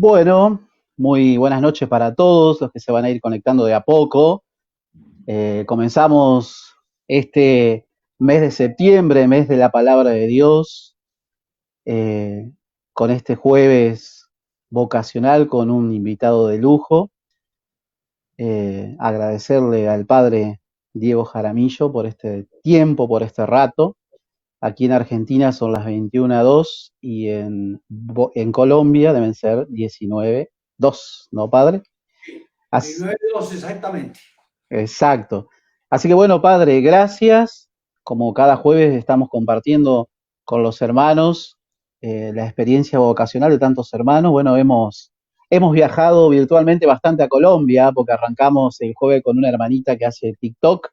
Bueno, muy buenas noches para todos los que se van a ir conectando de a poco. Comenzamos este mes de septiembre, mes de la palabra de Dios, eh, con este jueves vocacional con un invitado de lujo. Agradecerle al padre Diego Jaramillo por este tiempo, por este rato. Aquí en Argentina son las 21:02 y en Colombia deben ser 19:02, ¿no, padre? As- 19:02 exactamente. exacto. Así que bueno, padre, gracias. Como cada jueves estamos compartiendo con los hermanos la experiencia vocacional de tantos hermanos. Bueno, hemos viajado virtualmente bastante a Colombia porque arrancamos el jueves con una hermanita que hace TikTok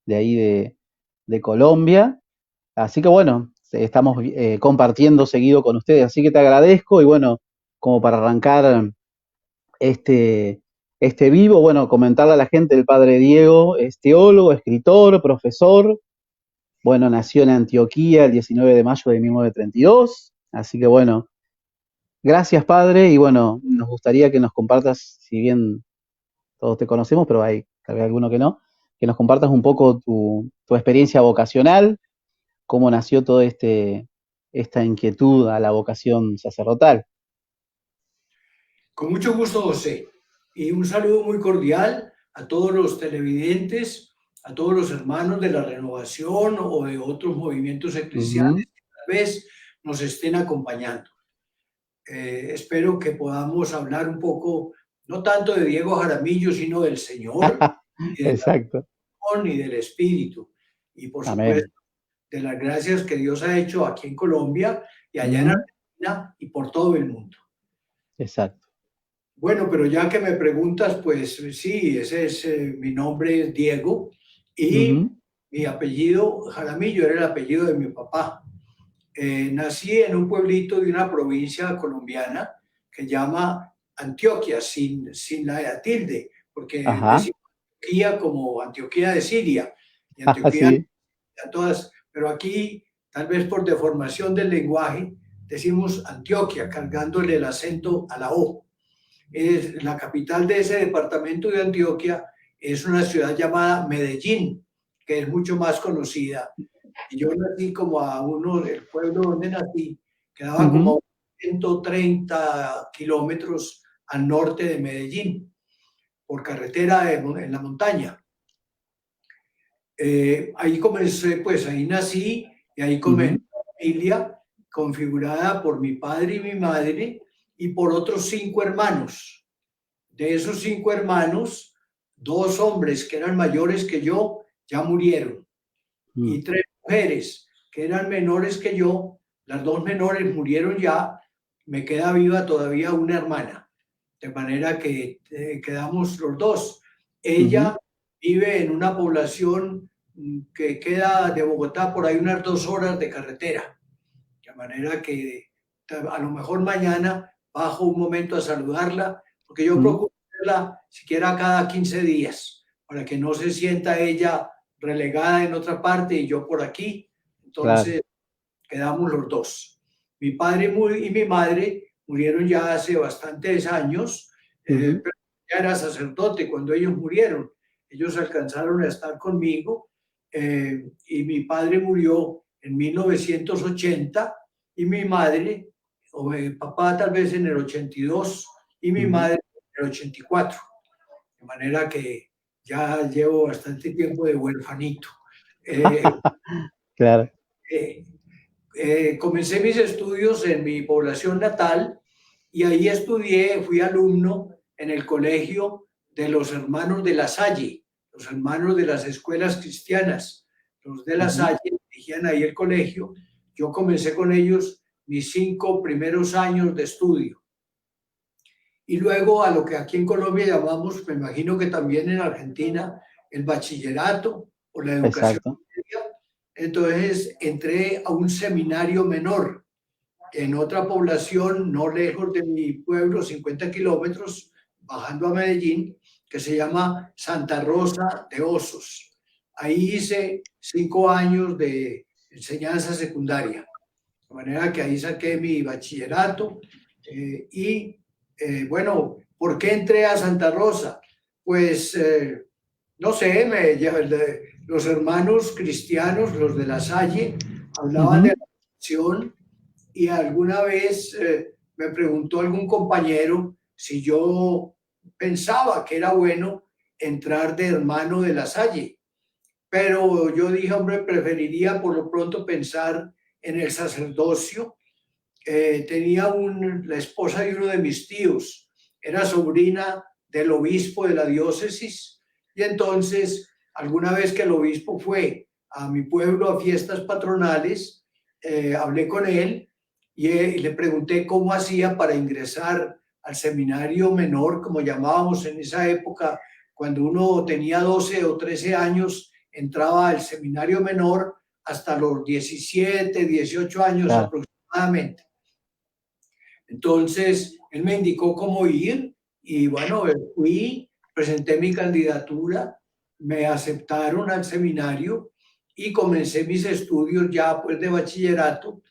de ahí de Colombia. Así que bueno, estamos compartiendo seguido con ustedes. Así que te agradezco y bueno, como para arrancar este, este vivo, bueno, comentarle a la gente, el padre Diego es teólogo, escritor, profesor, bueno, nació en Antioquía el 19 de mayo de 1932, así que bueno, gracias padre y bueno, nos gustaría que nos compartas, si bien todos te conocemos, pero hay tal vez alguno que no, que nos compartas un poco tu experiencia vocacional, cómo nació todo esta inquietud a la vocación sacerdotal. Con mucho gusto, José. Y un saludo muy cordial a todos los televidentes, a todos los hermanos de la Renovación o de otros movimientos eclesiales Ujú. que tal vez nos estén acompañando. Espero que podamos hablar un poco, no tanto de Diego Jaramillo, sino del Señor y de la Exacto. oración y del Espíritu. Y por Amén. supuesto, de las gracias que Dios ha hecho aquí en Colombia y allá en Ujú. Argentina y por todo el mundo. Exacto. Bueno, pero ya que me preguntas, pues sí, ese es mi nombre es Diego y Ujú. mi apellido Jaramillo era el apellido de mi papá. Nací en un pueblito de una provincia colombiana que llama Antioquia, sin la tilde, porque Ajá. decimos Antioquía como Antioquía de Siria y Antioquía Sí. a todas, pero aquí, tal vez por deformación del lenguaje, decimos Antioquia, cargándole el acento a la O. Es la capital de ese departamento de Antioquia, es una ciudad llamada Medellín, que es mucho más conocida. Y yo nací como a uno, el pueblo donde nací, quedaba como Ujú. a 130 kilómetros al norte de Medellín, por carretera en la montaña. Ahí comencé, pues ahí nací y ahí comencé Ujú. una familia configurada por mi padre y mi madre y por otros 5 hermanos. De esos 5 hermanos, 2 hombres que eran mayores que yo ya murieron Mm. y 3 mujeres que eran menores que yo, las 2 menores murieron ya, me queda viva todavía una hermana, de manera que quedamos los dos. Ujú. Ella vive en una población que queda de Bogotá por ahí unas 2 horas de carretera, de manera que a lo mejor mañana bajo un momento a saludarla, porque yo Mm. procuro verla siquiera cada 15 días, para que no se sienta ella relegada en otra parte y yo por aquí. Claro. Entonces quedamos los dos. Mi padre y mi madre murieron ya hace bastantes años, Ujú. pero ya era sacerdote cuando ellos murieron. Ellos alcanzaron a estar conmigo y mi padre murió en 1980 y mi madre, o mi papá tal vez en el 82 y mi Ujú. madre en el 84. De manera que ya llevo bastante tiempo de huerfanito. Eh, Claro. eh, Comencé mis estudios en mi población natal y ahí estudié, fui alumno en el colegio de los hermanos de la Salle, los hermanos de las escuelas cristianas, los de la Ujú. Salle, dirigían ahí el colegio. Yo comencé con ellos mis 5 primeros años de estudio. Y luego a lo que aquí en Colombia llamamos, me imagino que también en Argentina, el bachillerato o la educación Exacto. media. Entonces entré a un seminario menor en otra población no lejos de mi pueblo, 50 kilómetros, bajando a Medellín, que se llama Santa Rosa de Osos. Ahí hice 5 años de enseñanza secundaria, de manera que ahí saqué mi bachillerato y bueno, ¿por qué entré a Santa Rosa? Pues, no sé, los hermanos cristianos, los de La Salle, hablaban de Ujú. la acción y alguna vez me preguntó algún compañero si yo pensaba que era bueno entrar de hermano de La Salle. Pero yo dije, hombre, preferiría por lo pronto pensar en el sacerdocio. Tenía la esposa de uno de mis tíos, era sobrina del obispo de la diócesis, y entonces alguna vez que el obispo fue a mi pueblo a fiestas patronales, hablé con él y le pregunté cómo hacía para ingresar al seminario menor, como llamábamos en esa época, cuando uno tenía 12 o 13 años, entraba al seminario menor hasta los 17, 18 años Claro. aproximadamente. Entonces, él me indicó cómo ir y bueno, fui, presenté mi candidatura, me aceptaron al seminario y comencé mis estudios ya pues de bachillerato.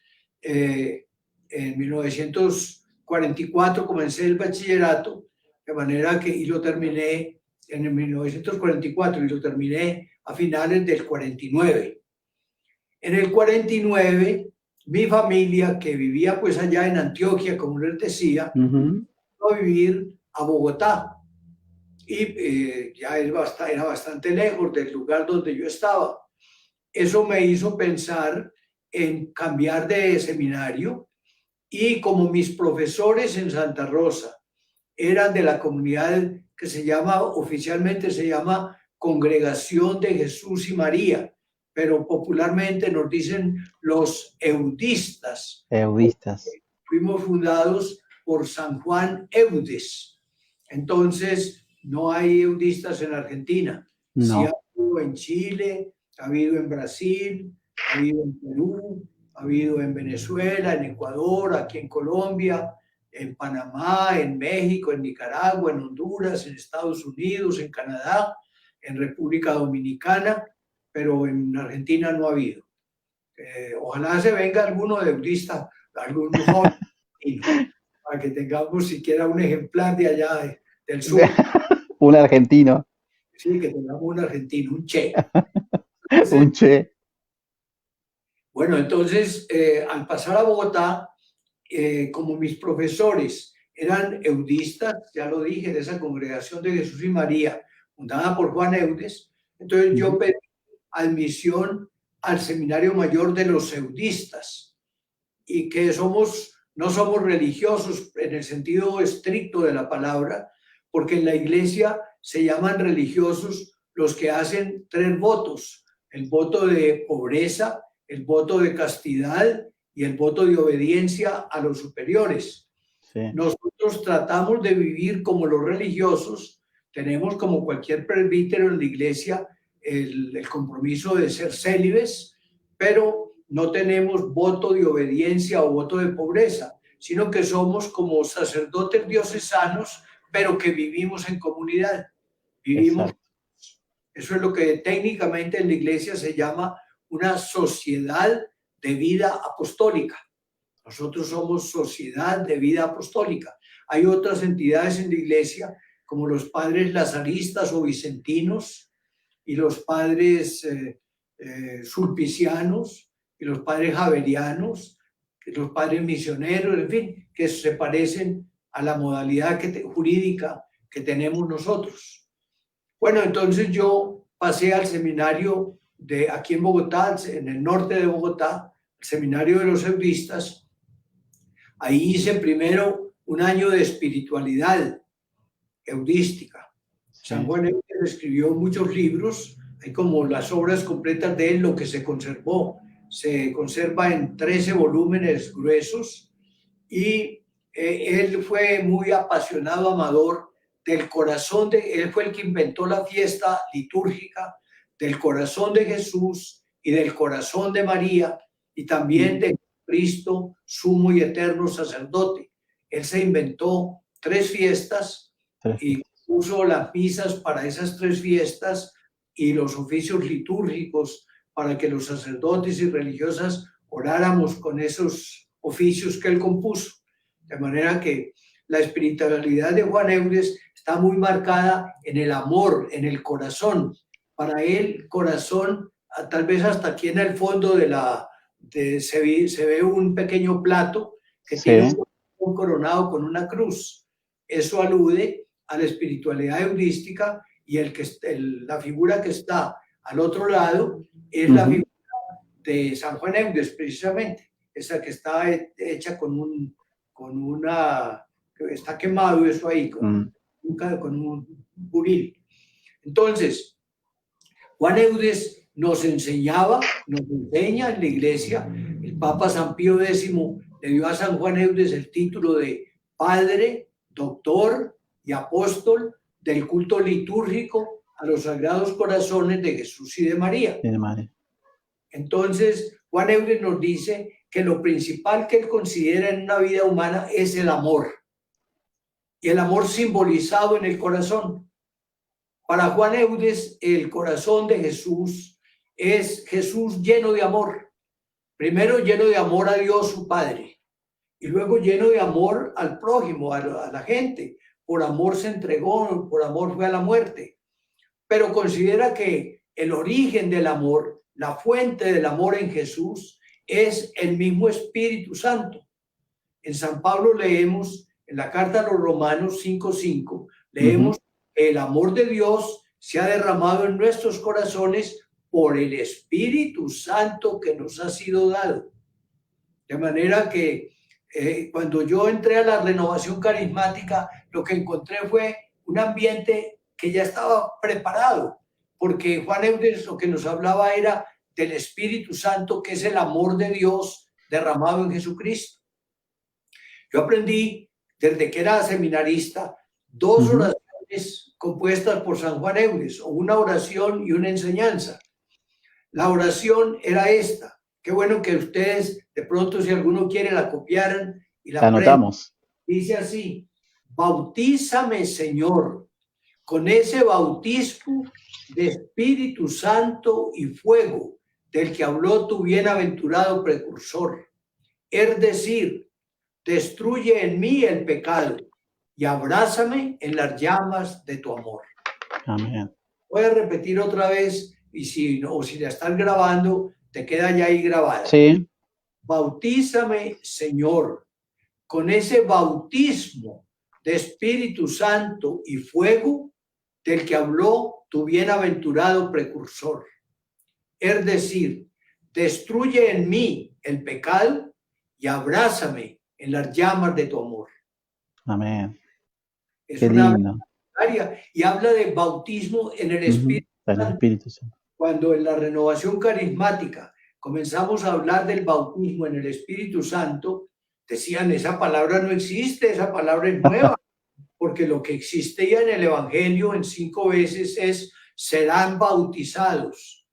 En 1944 comencé el bachillerato, de manera que, y lo terminé en el 1944 y lo terminé a finales del 49. En el 49, mi familia, que vivía pues allá en Antioquia, como les decía, Ujú. fue a vivir a Bogotá. Y ya era bastante lejos del lugar donde yo estaba. Eso me hizo pensar en cambiar de seminario y como mis profesores en Santa Rosa eran de la comunidad que oficialmente se llama Congregación de Jesús y María, pero popularmente nos dicen los eudistas. Eudistas. Fuimos fundados por San Juan Eudes. Entonces, no hay eudistas en Argentina. Sí ha No. habido en Chile, ha habido en Brasil, ha habido en Perú, ha habido en Venezuela, en Ecuador, aquí en Colombia, en Panamá, en México, en Nicaragua, en Honduras, en Estados Unidos, en Canadá, en República Dominicana, pero en Argentina no ha habido. Ojalá se venga alguno deudista, algún joven, para que tengamos siquiera un ejemplar de allá del sur, Un argentino. sí, que tengamos un argentino, un che. Entonces, Un che. bueno, entonces al pasar a Bogotá, como mis profesores eran eudistas, ya lo dije, de esa congregación de Jesús y María, fundada por Juan Eudes, entonces yo Ujú. pedí admisión al Seminario Mayor de los Eudistas y que no somos religiosos en el sentido estricto de la palabra, porque en la iglesia se llaman religiosos los que hacen 3 votos, el voto de pobreza, el voto de castidad y el voto de obediencia a los superiores. Sí. Nosotros tratamos de vivir como los religiosos, tenemos como cualquier presbítero en la iglesia el compromiso de ser célibes, pero no tenemos voto de obediencia o voto de pobreza, sino que somos como sacerdotes diocesanos, pero que vivimos en comunidad, vivimos. Exacto. Eso es lo que técnicamente en la iglesia se llama una sociedad de vida apostólica. Nosotros somos sociedad de vida apostólica. Hay otras entidades en la iglesia, como los padres lazaristas o vicentinos, y los padres sulpicianos, y los padres javerianos, y los padres misioneros, en fin, que se parecen a la modalidad jurídica que tenemos nosotros. Bueno, entonces yo pasé al seminario de aquí en Bogotá, en el norte de Bogotá, el seminario de los eudistas. Ahí hice primero un año de espiritualidad eudística. San Sí. Juan Eudes escribió muchos libros, hay como las obras completas de él, lo que se conservó. Se conserva en 13 volúmenes gruesos y él fue muy apasionado, amador del corazón él fue el que inventó la fiesta litúrgica del corazón de Jesús y del corazón de María y también Mm. de Cristo, sumo y eterno sacerdote. Él se inventó 3 fiestas Tres y fiestas. puso las misas para esas 3 fiestas y los oficios litúrgicos para que los sacerdotes y religiosas oráramos con esos oficios que él compuso. De manera que la espiritualidad de Juan Eudes está muy marcada en el amor, en el corazón. Para él, corazón, tal vez hasta aquí en el fondo se ve un pequeño plato que Sí, tiene un coronado con una cruz. Eso alude a la espiritualidad eudística, y la figura que está al otro lado es la figura de San Juan Eudes, precisamente, esa que está hecha está quemado eso ahí, con un buril. Entonces, Juan Eudes nos enseña en la iglesia. El Papa San Pío X le dio a San Juan Eudes el título de Padre, Doctor y Apóstol del culto litúrgico a los Sagrados Corazones de Jesús y de María. de María. Entonces, Juan Eudes nos dice que lo principal que él considera en una vida humana es el amor, y el amor simbolizado en el corazón. Para Juan Eudes, el corazón de Jesús es Jesús lleno de amor. Primero lleno de amor a Dios su Padre, y luego lleno de amor al prójimo, a la gente. Por amor se entregó, por amor fue a la muerte. Pero considera que el origen del amor, la fuente del amor en Jesús, es el mismo Espíritu Santo. En San Pablo leemos, en la carta a los Romanos 5:5, leemos: el amor de Dios se ha derramado en nuestros corazones por el Espíritu Santo que nos ha sido dado. De manera que cuando yo entré a la renovación carismática, lo que encontré fue un ambiente que ya estaba preparado, porque Juan Eudes lo que nos hablaba era del Espíritu Santo, que es el amor de Dios derramado en Jesucristo. Yo aprendí desde que era seminarista dos oraciones compuestas por San Juan Eudes, o una oración y una enseñanza. La oración era esta. Qué bueno que ustedes, de pronto, si alguno quiere, la copiaran y la anotamos. Dice así: bautízame, Señor, con ese bautismo de Espíritu Santo y fuego del que habló tu bienaventurado precursor. Es decir, destruye en mí el pecado y abrázame en las llamas de tu amor. Amén. Voy a repetir otra vez, y si la estás grabando, te queda ya ahí grabada. Sí. Bautízame, Señor, con ese bautismo de Espíritu Santo y fuego del que habló tu bienaventurado precursor. Es decir, destruye en mí el pecado y abrázame en las llamas de tu amor. Amén. Es Qué una lindo. área, y habla de bautismo en el Espíritu Santo. El Espíritu Santo. Cuando en la renovación carismática comenzamos a hablar del bautismo en el Espíritu Santo, decían: esa palabra no existe, esa palabra es nueva, porque lo que existía en el Evangelio en 5 veces es: serán bautizados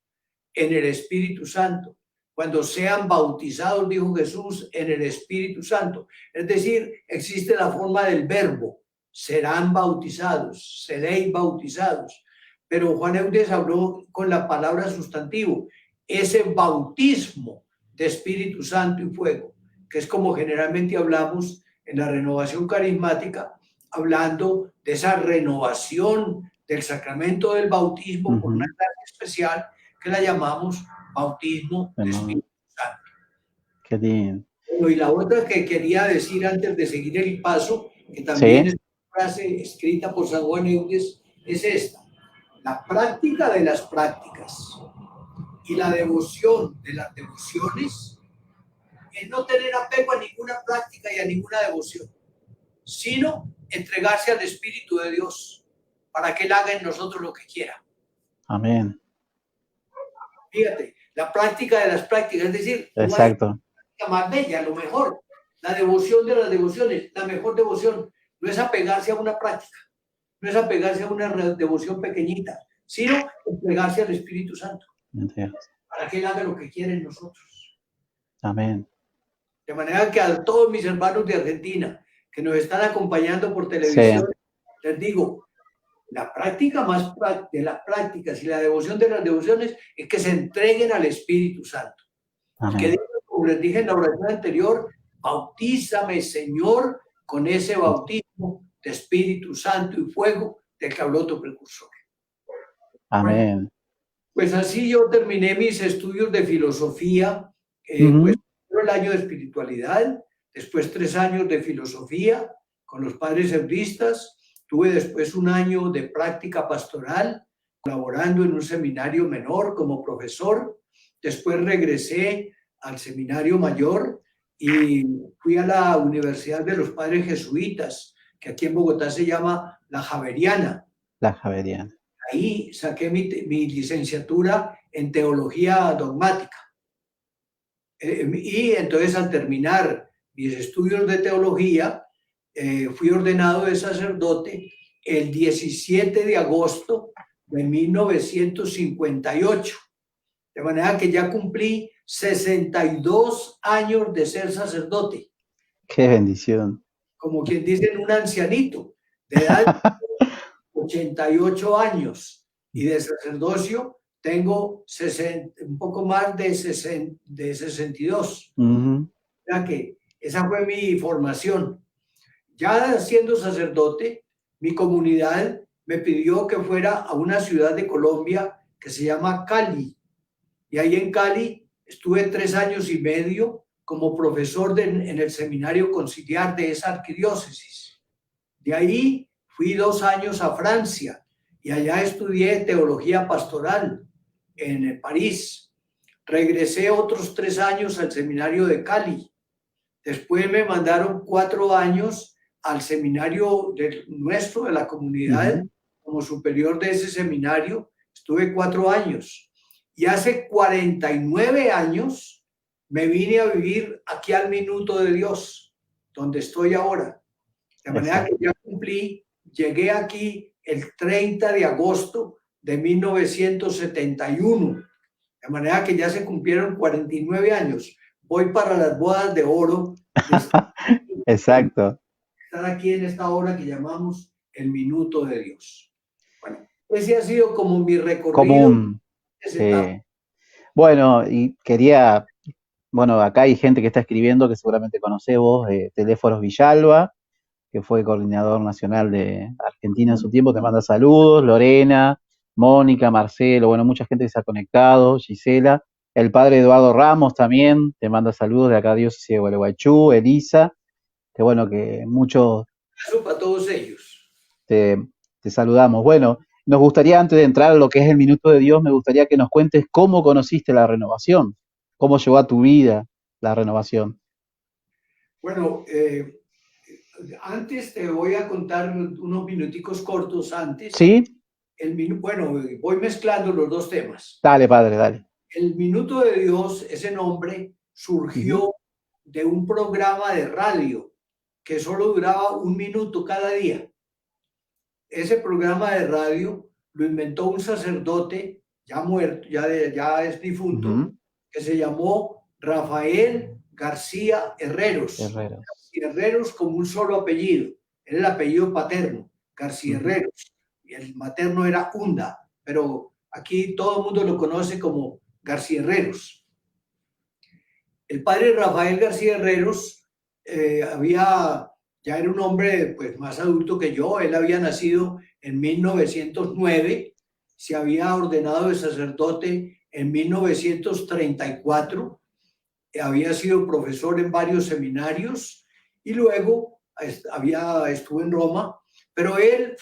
en el Espíritu Santo. Cuando sean bautizados, dijo Jesús, en el Espíritu Santo. Es decir, existe la forma del verbo: serán bautizados, seréis bautizados. Pero Juan Eudes habló con la palabra sustantivo, ese bautismo de Espíritu Santo y fuego, que es como generalmente hablamos en la renovación carismática, hablando de esa renovación del sacramento del bautismo por una clase especial que la llamamos bautismo de Espíritu Santo. Qué lindo. Y la otra que quería decir antes de seguir el paso, que también es una frase escrita por San Juan Eudes, es esta: la práctica de las prácticas y la devoción de las devociones es no tener apego a ninguna práctica y a ninguna devoción, sino entregarse al Espíritu de Dios para que Él haga en nosotros lo que quiera. Amén. Fíjate, la práctica de las prácticas, es decir, exacto, no hay práctica más bella, lo mejor, la devoción de las devociones, la mejor devoción no es apegarse a una práctica, no es apegarse a una devoción pequeñita, sino entregarse al Espíritu Santo para que Él haga lo que quiere en nosotros. Amén. De manera que a todos mis hermanos de Argentina que nos están acompañando por televisión, les digo, la práctica más de las prácticas y la devoción de las devociones es que se entreguen al Espíritu Santo. Que digan, como les dije en la oración anterior: bautízame, Señor, con ese bautismo de Espíritu Santo y fuego del que habló tu precursor. Bueno, Amén. pues así yo terminé mis estudios de filosofía, pues el año de espiritualidad, después 3 años de filosofía con los padres hebristas, tuve después un año de práctica pastoral, colaborando en un seminario menor como profesor, después regresé al seminario mayor y fui a la Universidad de los Padres Jesuitas, que aquí en Bogotá se llama la Javeriana. La Javeriana. Ahí saqué mi licenciatura en teología dogmática. Y entonces al terminar mis estudios de teología, fui ordenado de sacerdote el 17 de agosto de 1958. De manera que ya cumplí 62 años de ser sacerdote. ¡Qué bendición! Como quien dice, un ancianito de edad 88 años y de sacerdocio tengo un poco más de 62. O sea que esa fue mi formación. Ya siendo sacerdote, mi comunidad me pidió que fuera a una ciudad de Colombia que se llama Cali. Y ahí en Cali estuve 3 años y medio como profesor en el seminario conciliar de esa arquidiócesis. De ahí fui 2 años a Francia y allá estudié teología pastoral en París. Regresé otros 3 años al seminario de Cali. Después me mandaron 4 años al seminario nuestro, de la comunidad, como superior de ese seminario. Estuve 4 años. Y hace 49 años me vine a vivir aquí al Minuto de Dios, donde estoy ahora. De manera que ya cumplí, llegué aquí el 30 de agosto de 1971. De manera que ya se cumplieron 49 años. Voy para las bodas de oro. Exacto. Estar aquí en esta hora que llamamos el Minuto de Dios. Bueno, ese ha sido como mi recorrido. Bueno, y quería, bueno, acá hay gente que está escribiendo que seguramente conocés vos, Teléfonos Villalba, que fue coordinador nacional de Argentina en su tiempo, te manda saludos, Lorena, Mónica, Marcelo, bueno, mucha gente que se ha conectado, Gisela, el padre Eduardo Ramos también, te manda saludos de acá, diócesis de Gualeguaychú, Elisa, que bueno, que muchos... Eso para todos ellos. Te saludamos. Bueno, nos gustaría, antes de entrar a lo que es el Minuto de Dios, me gustaría que nos cuentes cómo conociste la renovación, cómo llegó a tu vida la renovación. Bueno, antes te voy a contar unos minuticos cortos antes. ¿Sí? Bueno, voy mezclando los dos temas. Dale, padre, dale. El Minuto de Dios, ese nombre surgió de un programa de radio que solo duraba 1 minuto cada día. Ese programa de radio lo inventó un sacerdote ya muerto, ya es difunto, que se llamó Rafael García Herreros. García Herreros como un solo apellido. Era el apellido paterno, García Herreros. Y el materno era Hunda, pero aquí todo el mundo lo conoce como García Herreros. El padre Rafael García Herreros ya era un hombre pues, más adulto que yo. Él había nacido en 1909, se había ordenado de sacerdote en 1934, había sido profesor en varios seminarios y luego estuvo en Roma, pero él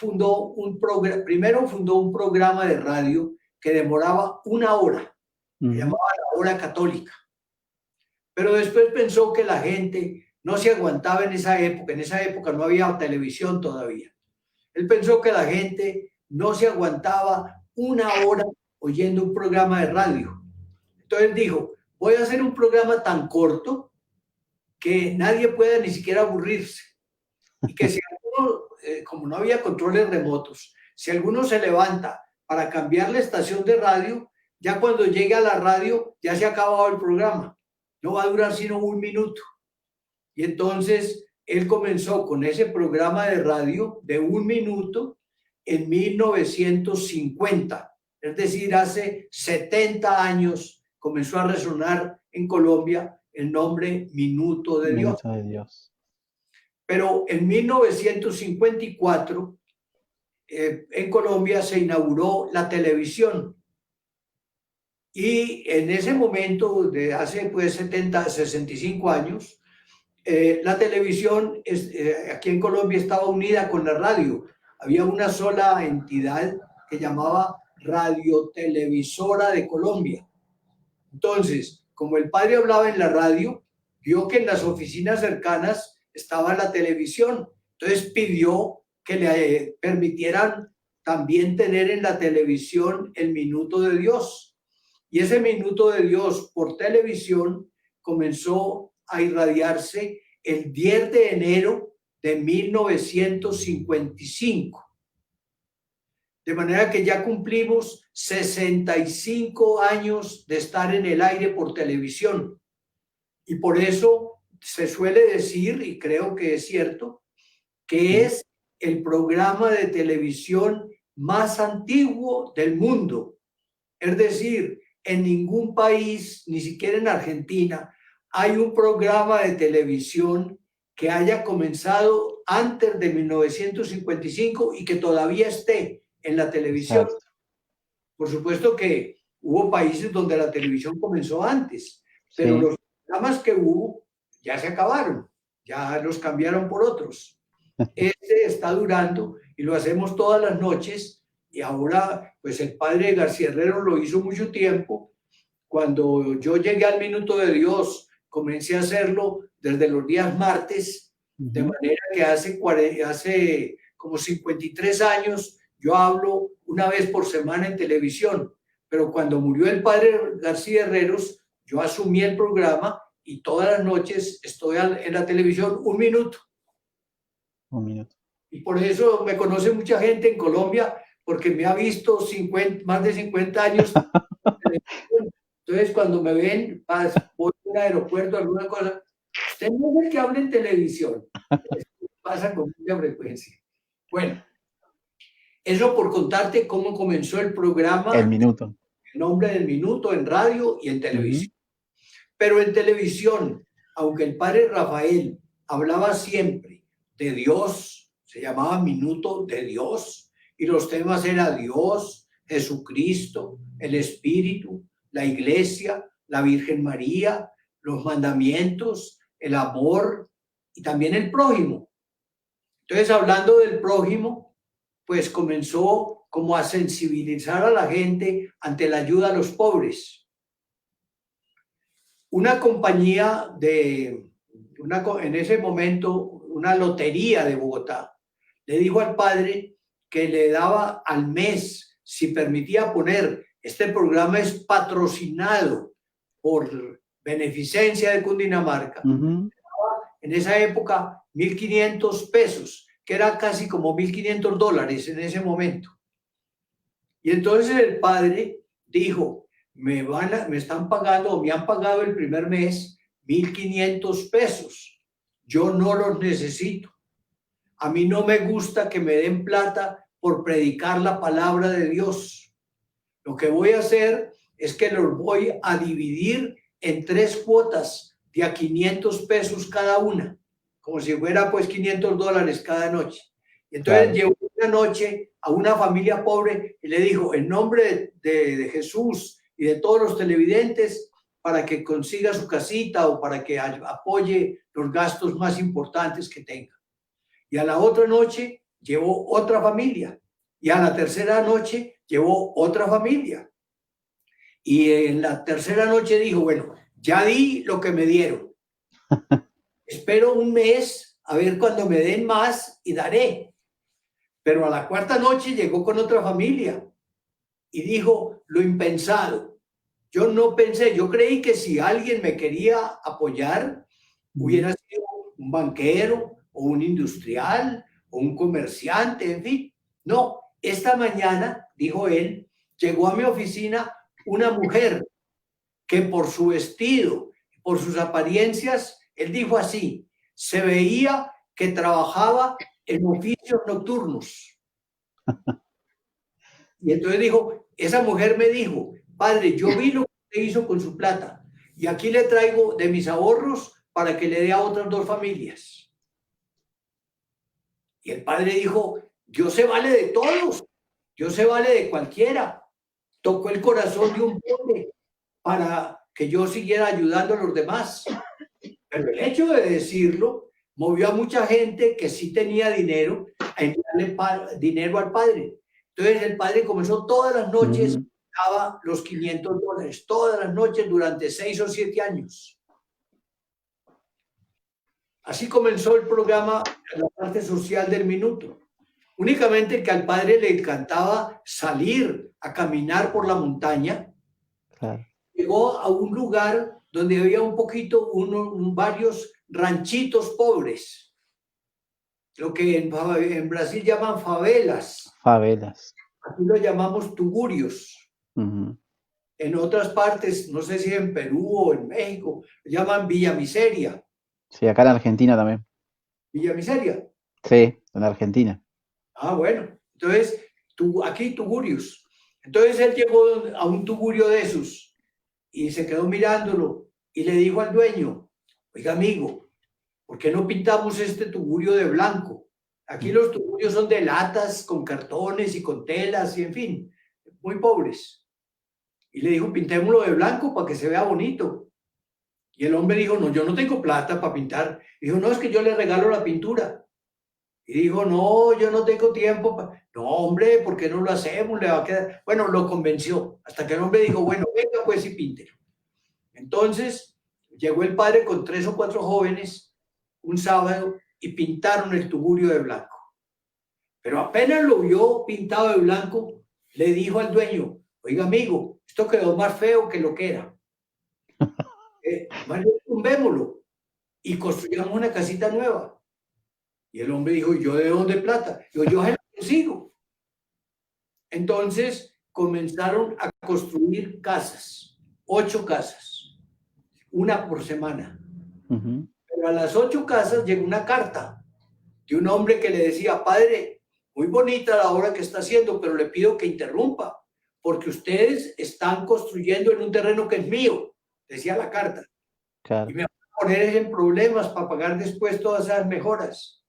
primero fundó un programa de radio que demoraba 1 hora, se llamaba La Hora Católica. Pero después pensó que la gente no se aguantaba en esa época no había televisión todavía. Él pensó que la gente no se aguantaba 1 hora oyendo un programa de radio. Entonces dijo, voy a hacer un programa tan corto que nadie pueda ni siquiera aburrirse. Y que si alguno, como no había controles remotos, si alguno se levanta para cambiar la estación de radio, ya cuando llegue a la radio ya se ha acabado el programa. No va a durar sino 1 minuto. Y entonces él comenzó con ese programa de radio de 1 minuto en 1950. Es decir, hace 70 años comenzó a resonar en Colombia el nombre Minuto de Dios. Pero en 1954, en Colombia se inauguró la televisión. Y en ese momento, de hace pues 65 años, la televisión aquí en Colombia estaba unida con la radio. Había una sola entidad que llamaba Radiotelevisora de Colombia. Entonces, como el padre hablaba en la radio, vio que en las oficinas cercanas estaba la televisión. Entonces pidió que le permitieran también tener en la televisión el Minuto de Dios. Y ese Minuto de Dios por televisión comenzó a irradiarse el 10 de enero de 1955. De manera que ya cumplimos 65 años de estar en el aire por televisión. Y por eso se suele decir, y creo que es cierto, que es el programa de televisión más antiguo del mundo. Es decir, en ningún país, ni siquiera en Argentina, hay un programa de televisión que haya comenzado antes de 1955 y que todavía esté en la televisión. Exacto. Por supuesto que hubo países donde la televisión comenzó antes, pero Sí. los programas que hubo ya se acabaron, ya los cambiaron por otros. Este está durando y lo hacemos todas las noches, y ahora pues el padre García Herrero lo hizo mucho tiempo. Cuando yo llegué al Minuto de Dios, comencé a hacerlo desde los días martes, de manera que hace como 53 años yo hablo una vez por semana en televisión, pero cuando murió el padre García Herreros, yo asumí el programa y todas las noches estoy en la televisión un minuto. Un minuto. Y por eso me conoce mucha gente en Colombia, porque me ha visto más de 50 años. Entonces, cuando me ven, voy a un aeropuerto, alguna cosa, usted no es el que habla en televisión. Eso pasa con mucha frecuencia. Bueno, eso por contarte cómo comenzó el programa. El minuto. El nombre del minuto en radio y en televisión. Pero en televisión, aunque el padre Rafael hablaba siempre de Dios, se llamaba Minuto de Dios, y los temas eran Dios, Jesucristo, el Espíritu, la Iglesia, la Virgen María, los mandamientos, el amor y también el prójimo. Entonces, hablando del prójimo, pues comenzó como a sensibilizar a la gente ante la ayuda a los pobres. Una compañía en ese momento, una lotería de Bogotá, le dijo al padre que le daba al mes, si permitía poner, este programa es patrocinado por Beneficencia de Cundinamarca, en esa época 1.500 pesos, que era casi como $1.500 en ese momento. Y entonces el padre dijo, me están pagando, o me han pagado el primer mes 1.500 pesos. Yo no los necesito. A mí no me gusta que me den plata por predicar la palabra de Dios. Lo que voy a hacer es que los voy a dividir en 3 cuotas de a 500 pesos cada una, como si fuera pues $500 cada noche. Y entonces llevó una noche a una familia pobre y le dijo, en nombre de Jesús y de todos los televidentes, para que consiga su casita o para que apoye los gastos más importantes que tenga. Y a la otra noche llevó otra familia. Y a la tercera noche llevó otra familia. Y en la tercera noche dijo, bueno, ya di lo que me dieron. Espero un mes a ver cuando me den más y daré. Pero a la cuarta noche llegó con otra familia y dijo lo impensado. Yo no pensé, yo creí que si alguien me quería apoyar, hubiera sido un banquero o un industrial o un comerciante, en fin. No, esta mañana, dijo él, llegó a mi oficina una mujer que por su vestido, por sus apariencias, él dijo así, se veía que trabajaba en oficios nocturnos. Y entonces dijo, esa mujer me dijo, padre, yo vi lo que usted hizo con su plata y aquí le traigo de mis ahorros para que le dé a otras 2 familias. Y el padre dijo, Dios se vale de todos, Dios se vale de cualquiera. Tocó el corazón de un pobre para que yo siguiera ayudando a los demás. Pero el hecho de decirlo movió a mucha gente que sí tenía dinero a enviarle dinero al padre. Entonces el padre comenzó todas las noches, daba los $500, todas las noches durante 6 o 7 años. Así comenzó el programa, la parte social del minuto. Únicamente que al padre le encantaba salir a caminar por la montaña. Claro. Llegó a un lugar donde había varios ranchitos pobres, lo que en Brasil llaman favelas. Favelas. Aquí lo llamamos tugurios. En otras partes, no sé si en Perú o en México, lo llaman Villa Miseria. Sí, acá en Argentina también. ¿Villa Miseria? Sí, en Argentina. Ah, bueno. Entonces, aquí tugurios. Entonces él llegó a un tugurio de esos y se quedó mirándolo y le dijo al dueño, oiga amigo, ¿por qué no pintamos este tugurio de blanco? Aquí los tugurios son de latas con cartones y con telas y en fin, muy pobres. Y le dijo, pintémoslo de blanco para que se vea bonito. Y el hombre dijo, no, yo no tengo plata para pintar. Dijo, no, es que yo le regalo la pintura. Y dijo, no, yo no tengo tiempo. No, hombre, ¿por qué no lo hacemos? Le va a quedar. Bueno, lo convenció. Hasta que el hombre dijo, bueno, venga pues y píntelo. Entonces, llegó el padre con 3 o 4 jóvenes un sábado y pintaron el tugurio de blanco. Pero apenas lo vio pintado de blanco, le dijo al dueño, oiga amigo, esto quedó más feo que lo que era. Más bien tumbémoslo y construyamos una casita nueva. Y el hombre dijo, ¿yo de dónde plata? Yo se lo consigo. Entonces comenzaron a construir casas, 8 casas, una por semana. Pero a las 8 casas llegó una carta de un hombre que le decía, padre, muy bonita la obra que está haciendo, pero le pido que interrumpa, porque ustedes están construyendo en un terreno que es mío, decía la carta. Claro. Y me van a poner en problemas para pagar después todas esas mejoras.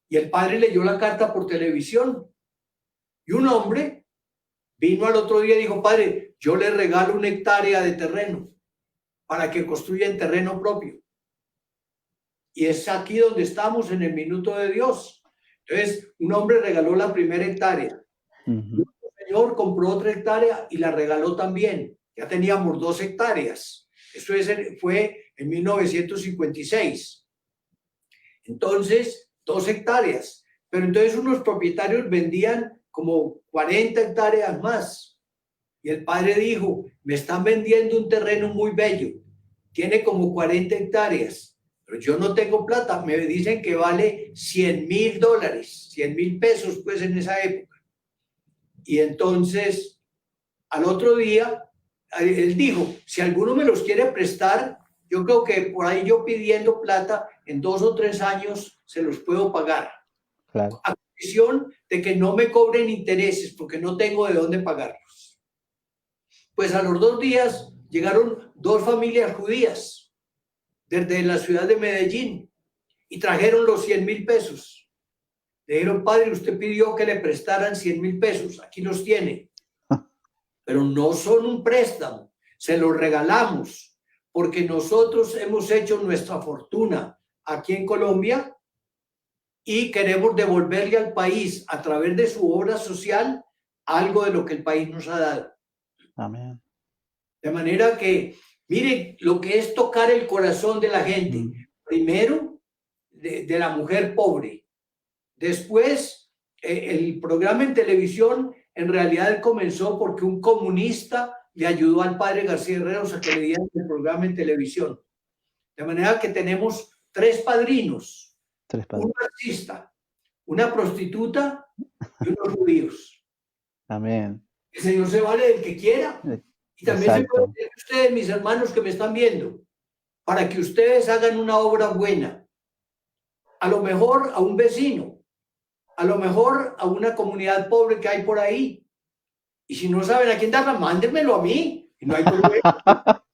Y el padre leyó la carta por televisión. Y un hombre vino al otro día y dijo, padre, yo le regalo 1 hectárea de terreno para que construya en terreno propio. Y es aquí donde estamos en el minuto de Dios. Entonces, un hombre regaló la primera hectárea. Y un señor compró otra hectárea y la regaló también. Ya teníamos 2 hectáreas. Esto fue en 1956. Entonces, 2 hectáreas. Pero entonces unos propietarios vendían como 40 hectáreas más. Y el padre dijo, me están vendiendo un terreno muy bello. Tiene como 40 hectáreas. Pero yo no tengo plata, me dicen que vale $100,000, $100,000 pues en esa época. Y entonces, al otro día, él dijo, si alguno me los quiere prestar, yo creo que por ahí yo pidiendo plata, en 2 o 3 años se los puedo pagar. Claro. A condición de que no me cobren intereses, porque no tengo de dónde pagarlos. Pues a los 2 días llegaron 2 familias judías desde la ciudad de Medellín y trajeron los $100,000. Le dijeron, padre, usted pidió que le prestaran $100,000, aquí los tiene. Pero no son un préstamo, se los regalamos, porque nosotros hemos hecho nuestra fortuna aquí en Colombia y queremos devolverle al país, a través de su obra social, algo de lo que el país nos ha dado. Amén. De manera que miren lo que es tocar el corazón de la gente. Primero, de la mujer pobre. Después, el programa en televisión, en realidad comenzó porque un comunista le ayudó al padre García Herreros a que le dieran el programa en televisión. De manera que tenemos 3 padrinos. Un marxista, una prostituta y unos judíos. Amén. El Señor se vale del que quiera. Y también se puede decir a ustedes, mis hermanos que me están viendo, para que ustedes hagan una obra buena. A lo mejor a un vecino, a lo mejor a una comunidad pobre que hay por ahí. Y si no saben a quién darla, mándenmelo a mí. Y no hay problema.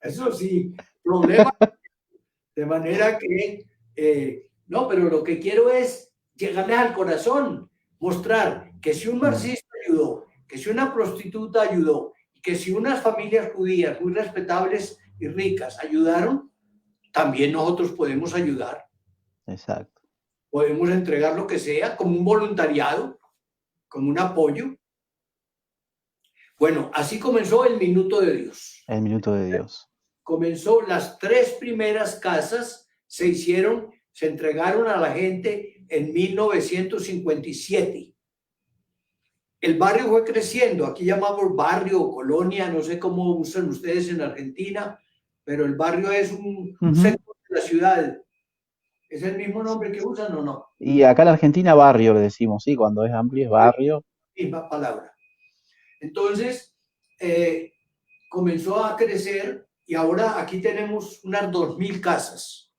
Eso sí, problema. De manera que No, pero lo que quiero es llegarles al corazón, mostrar que si un Mm, marxista ayudó, que si una prostituta ayudó, que si unas familias judías muy respetables y ricas ayudaron, también nosotros podemos ayudar, exacto. podemos entregar lo que sea como un voluntariado, como un apoyo. Bueno, así comenzó el Minuto de Dios. El minuto de Dios. Comenzó, las 3 primeras casas se hicieron, se entregaron a la gente en 1957. El barrio fue creciendo, aquí llamamos barrio o colonia, no sé cómo usan ustedes en Argentina, pero el barrio es un Ujú. sector de la ciudad. ¿Es el mismo nombre que usan o no? Y acá en Argentina barrio le decimos, sí, cuando es amplio es barrio. Misma palabra. Entonces, eh, comenzó a crecer y ahora aquí tenemos unas 2000 casas.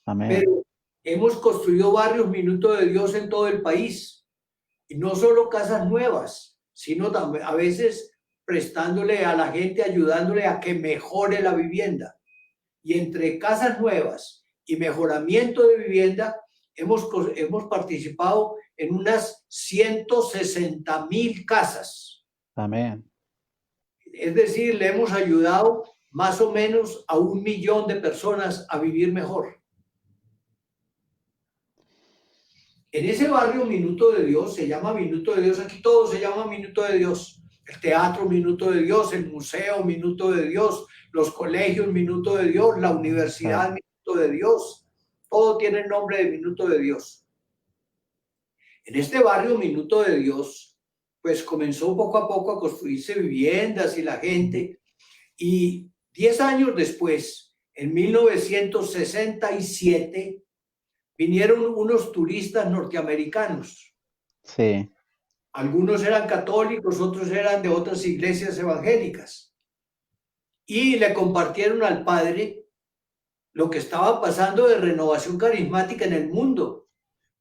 Amén. Pero hemos construido barrios Minuto de Dios en todo el país. Y no solo casas nuevas, sino también a veces prestándole a la gente, ayudándole a que mejore la vivienda. Y entre casas nuevas y mejoramiento de vivienda, hemos participado en unas 160.000 casas. Amén. Es decir, le hemos ayudado más o menos a 1 millón de personas a vivir mejor. En ese barrio Minuto de Dios, se llama Minuto de Dios, aquí todo se llama Minuto de Dios. El teatro Minuto de Dios, el museo Minuto de Dios, los colegios Minuto de Dios, la universidad Claro. Minuto de Dios, todo tiene el nombre de Minuto de Dios. En este barrio Minuto de Dios, pues comenzó poco a poco a construirse viviendas y la gente, y 10 años después, en 1967, vinieron unos turistas norteamericanos. Sí. Algunos eran católicos, otros eran de otras iglesias evangélicas. Y le compartieron al padre lo que estaba pasando de renovación carismática en el mundo.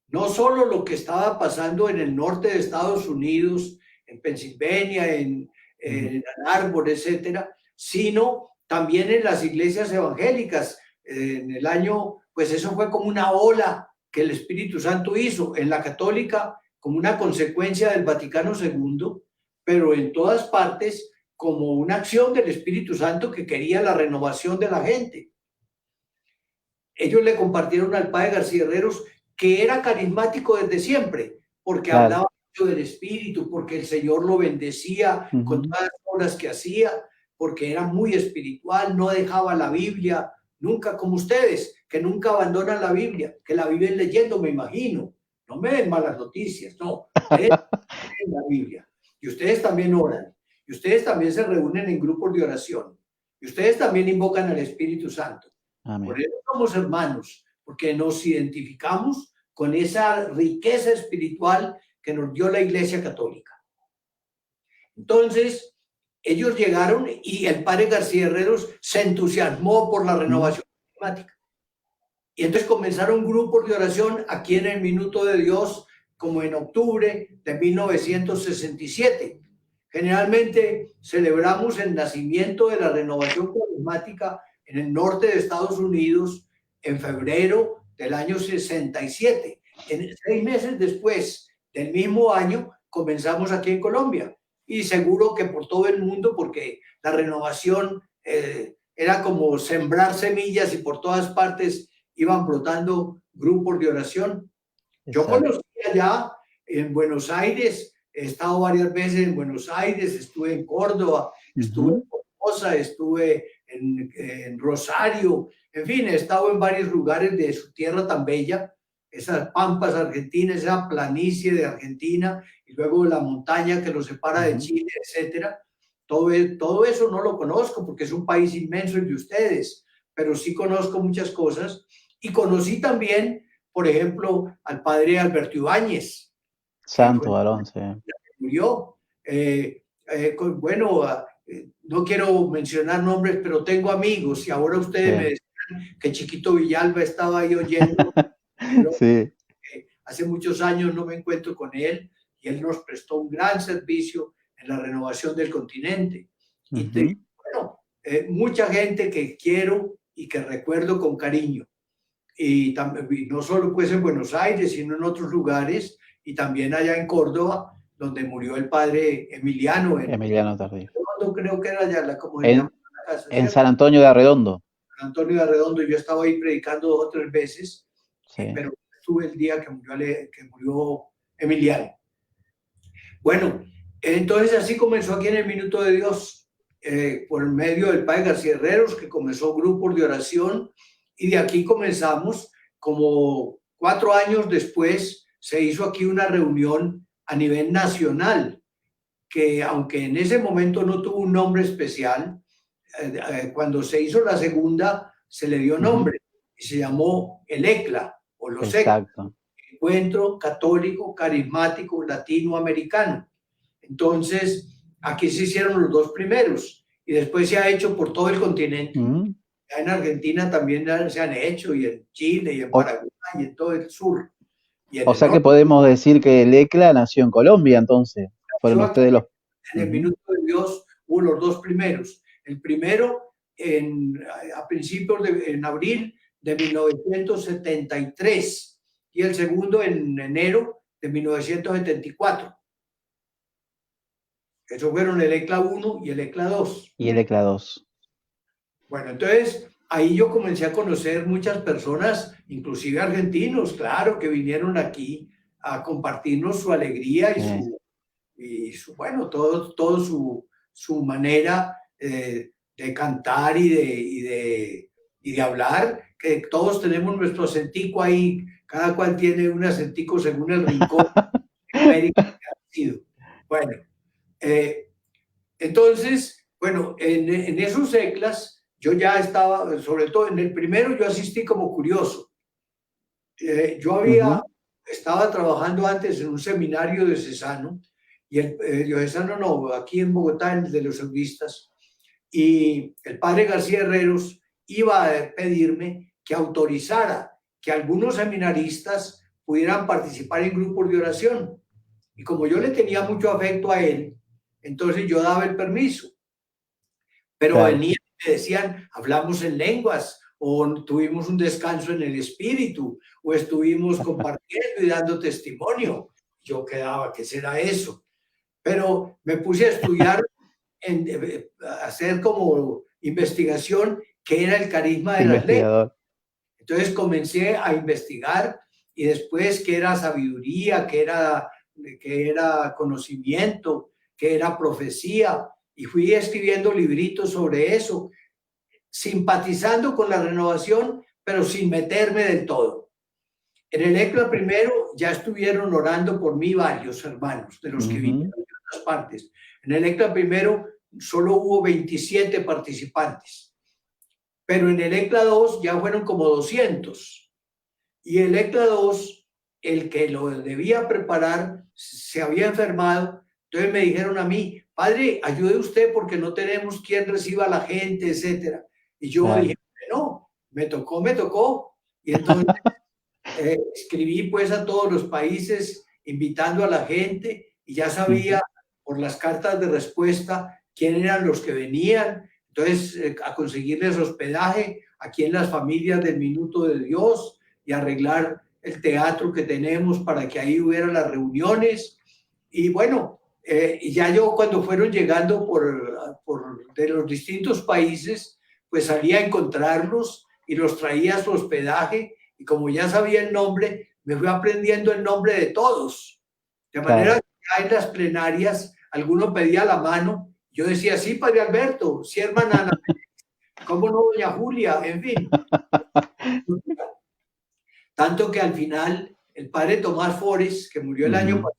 No solo lo que estaba pasando en el norte de Estados Unidos, en Pensilvania, Ujú. en Ann Arbor, etcétera, sino también en las iglesias evangélicas. En el año, pues eso fue como una ola que el Espíritu Santo hizo. En la católica, como una consecuencia del Vaticano II, pero en todas partes como una acción del Espíritu Santo que quería la renovación de la gente. Ellos le compartieron al padre García Herreros, que era carismático desde siempre, porque Claro. hablaba mucho del Espíritu, porque el Señor lo bendecía con Ujú. todas las obras que hacía, porque era muy espiritual, no dejaba la Biblia, nunca como ustedes, que nunca abandonan la Biblia, que la viven leyendo, me imagino. No me den malas noticias, no, leen la Biblia. Y ustedes también oran, y ustedes también se reúnen en grupos de oración, y ustedes también invocan al Espíritu Santo. Por Amén. eso somos hermanos, porque nos identificamos con esa riqueza espiritual que nos dio la Iglesia Católica. Entonces, ellos llegaron y el padre García Herreros se entusiasmó por la Ujú. renovación climática. Y entonces comenzaron grupos de oración aquí en el Minuto de Dios, como en octubre de 1967. Generalmente celebramos el nacimiento de la renovación carismática en el norte de Estados Unidos en febrero del año 67. En 6 meses después del mismo año comenzamos aquí en Colombia, y seguro que por todo el mundo, porque la renovación era como sembrar semillas y por todas partes iban brotando grupos de oración. Yo Exacto. conocí allá en Buenos Aires, he estado varias veces en Buenos Aires, estuve en Córdoba, estuve en Ujú. Formosa, estuve en Rosario, en fin, he estado en varios lugares de su tierra tan bella, esas pampas argentinas, esa planicie de Argentina, y luego la montaña que lo separa de Ujú. Chile, etcétera. Todo eso no lo conozco porque es un país inmenso el de ustedes, pero sí conozco muchas cosas, y conocí también, por ejemplo, al padre Alberto Ibáñez, que fue Santo varón, sí. murió. Bueno, no quiero mencionar nombres, pero tengo amigos, y ahora ustedes me Sí. decían que Chiquito Villalba estaba ahí oyendo, pero Sí. hace muchos años no me encuentro con él, y él nos prestó un gran servicio en la renovación del continente. Y Ujú. bueno, mucha gente que quiero y que recuerdo con cariño. y no solo pues en Buenos Aires, sino en otros lugares, y también allá en Córdoba, donde murió el padre Emiliano, Emiliano Tardif. creo que era allá, como se llama En, la casa, en ¿cierto? San Antonio de Arredondo. Antonio de Arredondo, yo estaba ahí predicando 2 o 3 veces, Sí. pero estuve el día que murió Emiliano. Bueno, entonces así comenzó aquí en el Minuto de Dios, por medio del padre García Herreros, que comenzó grupos de oración, y de aquí comenzamos. Como 4 años después se hizo aquí una reunión a nivel nacional, que aunque en ese momento no tuvo un nombre especial, cuando se hizo la segunda se le dio nombre, y se llamó el ECLA, o los ECLA, Exacto. Encuentro Católico Carismático Latinoamericano. Entonces, aquí se hicieron los 2 primeros, y después se ha hecho por todo el continente. Ya en Argentina también se han hecho, y en Chile, y en Paraguay, y en todo el sur. Y en O el sea que norte. podemos decir que el ECLA nació en Colombia, entonces. Fueron Nació aquí, ustedes los... en el Minuto de Dios hubo los 2 primeros. El primero a principios en abril de 1973, y el segundo en enero de 1974. Esos fueron el ECLA 1 y el ECLA 2. Y el ECLA 2. Bueno, entonces ahí yo comencé a conocer muchas personas, inclusive argentinos, claro, que vinieron aquí a compartirnos su alegría y bueno, todo su manera de cantar y de hablar, que todos tenemos nuestro acentico ahí, cada cual tiene un acentico según el rincón de América que ha sido. Bueno, entonces, bueno, en esos ECLAs yo ya estaba, sobre todo en el primero yo asistí como curioso. Yo estaba trabajando antes en un seminario diocesano, y el diocesano no, aquí en Bogotá, el de los salvistas, y el padre García Herreros iba a pedirme que autorizara que algunos seminaristas pudieran participar en grupos de oración. Y como yo le tenía mucho afecto a él, entonces yo daba el permiso. Pero Claro. venían y me decían, hablamos en lenguas, o tuvimos un descanso en el espíritu, o estuvimos compartiendo y dando testimonio. Yo quedaba, ¿qué será eso? Pero me puse a estudiar, a hacer como investigación, qué era el carisma de las lenguas. Investigador. Entonces comencé a investigar, y después qué era sabiduría, qué era conocimiento, qué era profecía, y fui escribiendo libritos sobre eso, simpatizando con la renovación, pero sin meterme del todo. En el ECLA primero ya estuvieron orando por mí varios hermanos, de los que vinieron de otras partes. En el ECLA primero solo hubo 27 participantes, pero en el ECLA 2 ya fueron como 200. Y el ECLA 2, el que lo debía preparar, se había enfermado. Entonces me dijeron a mí, padre, ayude usted porque no tenemos quien reciba a la gente, etcétera. Y yo dije, no, me tocó. Y entonces escribí pues a todos los países invitando a la gente, y ya sabía por las cartas de respuesta quién eran los que venían. Entonces a conseguirles hospedaje aquí en las familias del Minuto de Dios, y arreglar el teatro que tenemos para que ahí hubiera las reuniones. Y bueno, y ya yo cuando fueron llegando de los distintos países, pues salía a encontrarlos y los traía a su hospedaje, y como ya sabía el nombre, me fui aprendiendo el nombre de todos. De manera que ya en las plenarias alguno pedía la mano, yo decía, sí, padre Alberto, sí, hermana Ana, cómo no, doña Julia, en fin. Tanto que al final el padre Tomás Forés, que murió el año pasado,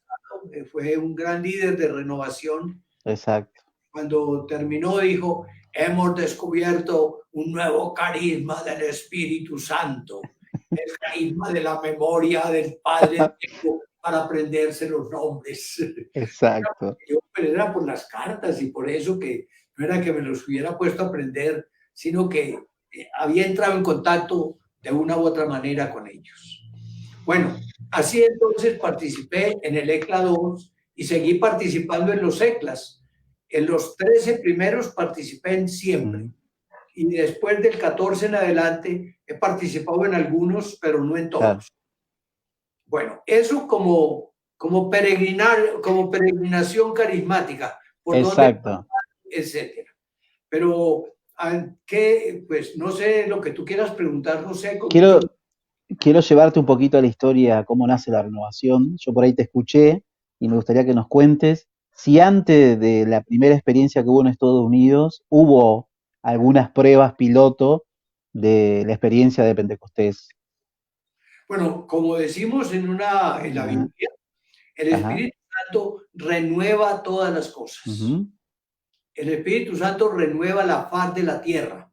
fue un gran líder de renovación. Exacto. Cuando terminó dijo, hemos descubierto un nuevo carisma del Espíritu Santo, el carisma de la memoria del Padre para aprenderse los nombres. Exacto. Pero era por las cartas, y por eso que no era que me los hubiera puesto a aprender, sino que había entrado en contacto de una u otra manera con ellos. Bueno, así entonces participé en el ECLA 2 y seguí participando en los ECLAs. En los 13 primeros participé en siempre. y después del 14 en adelante he participado en algunos, pero no en claro, todos. Bueno, eso como peregrinar, como peregrinación carismática, por donde, exacto. etcétera. Pero, ¿qué? Pues no sé lo que tú quieras preguntar, no sé, con mucho gusto. Quiero, quiero llevarte un poquito a la historia, cómo nace la renovación. Yo por ahí te escuché y me gustaría que nos cuentes si antes de la primera experiencia que hubo en Estados Unidos hubo algunas pruebas piloto de la experiencia de Pentecostés. Bueno, como decimos en la Ajá, Biblia, el ajá, Espíritu Santo renueva todas las cosas. ujú, El Espíritu Santo renueva la faz de la tierra.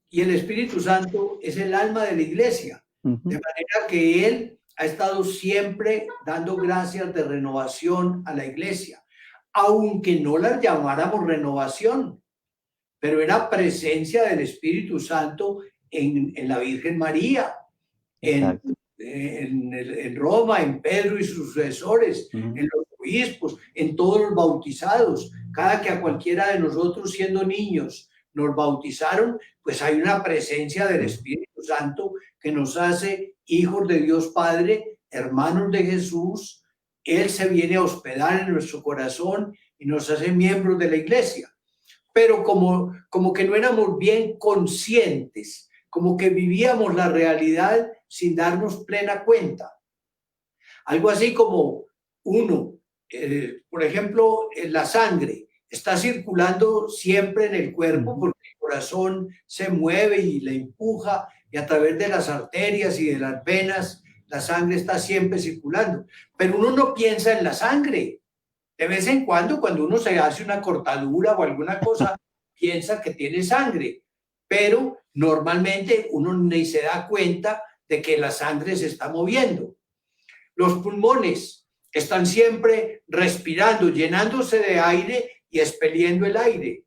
Y el Espíritu Santo es el alma de la iglesia. De ujú, manera que Él ha estado siempre dando gracias de renovación a la iglesia, aunque no la llamáramos renovación, pero era presencia del Espíritu Santo en la Virgen María, en, exacto. en Roma, en Pedro y sus sucesores, Ujú, en los obispos, en todos los bautizados. Cada que a cualquiera de nosotros siendo niños nos bautizaron, pues hay una presencia del ujú, Espíritu Santo que nos hace hijos de Dios Padre, hermanos de Jesús. Él se viene a hospedar en nuestro corazón y nos hace miembros de la iglesia. Pero como que no éramos bien conscientes, como que vivíamos la realidad sin darnos plena cuenta. Algo así como uno, por ejemplo, la sangre está circulando siempre en el cuerpo ujú, porque el corazón se mueve y le empuja y a través de las arterias y de las venas la sangre está siempre circulando. Pero uno no piensa en la sangre. De vez en cuando uno se hace una cortadura o alguna cosa, piensa que tiene sangre, pero normalmente uno ni se da cuenta de que la sangre se está moviendo. Los pulmones están siempre respirando, llenándose de aire y expeliendo el aire.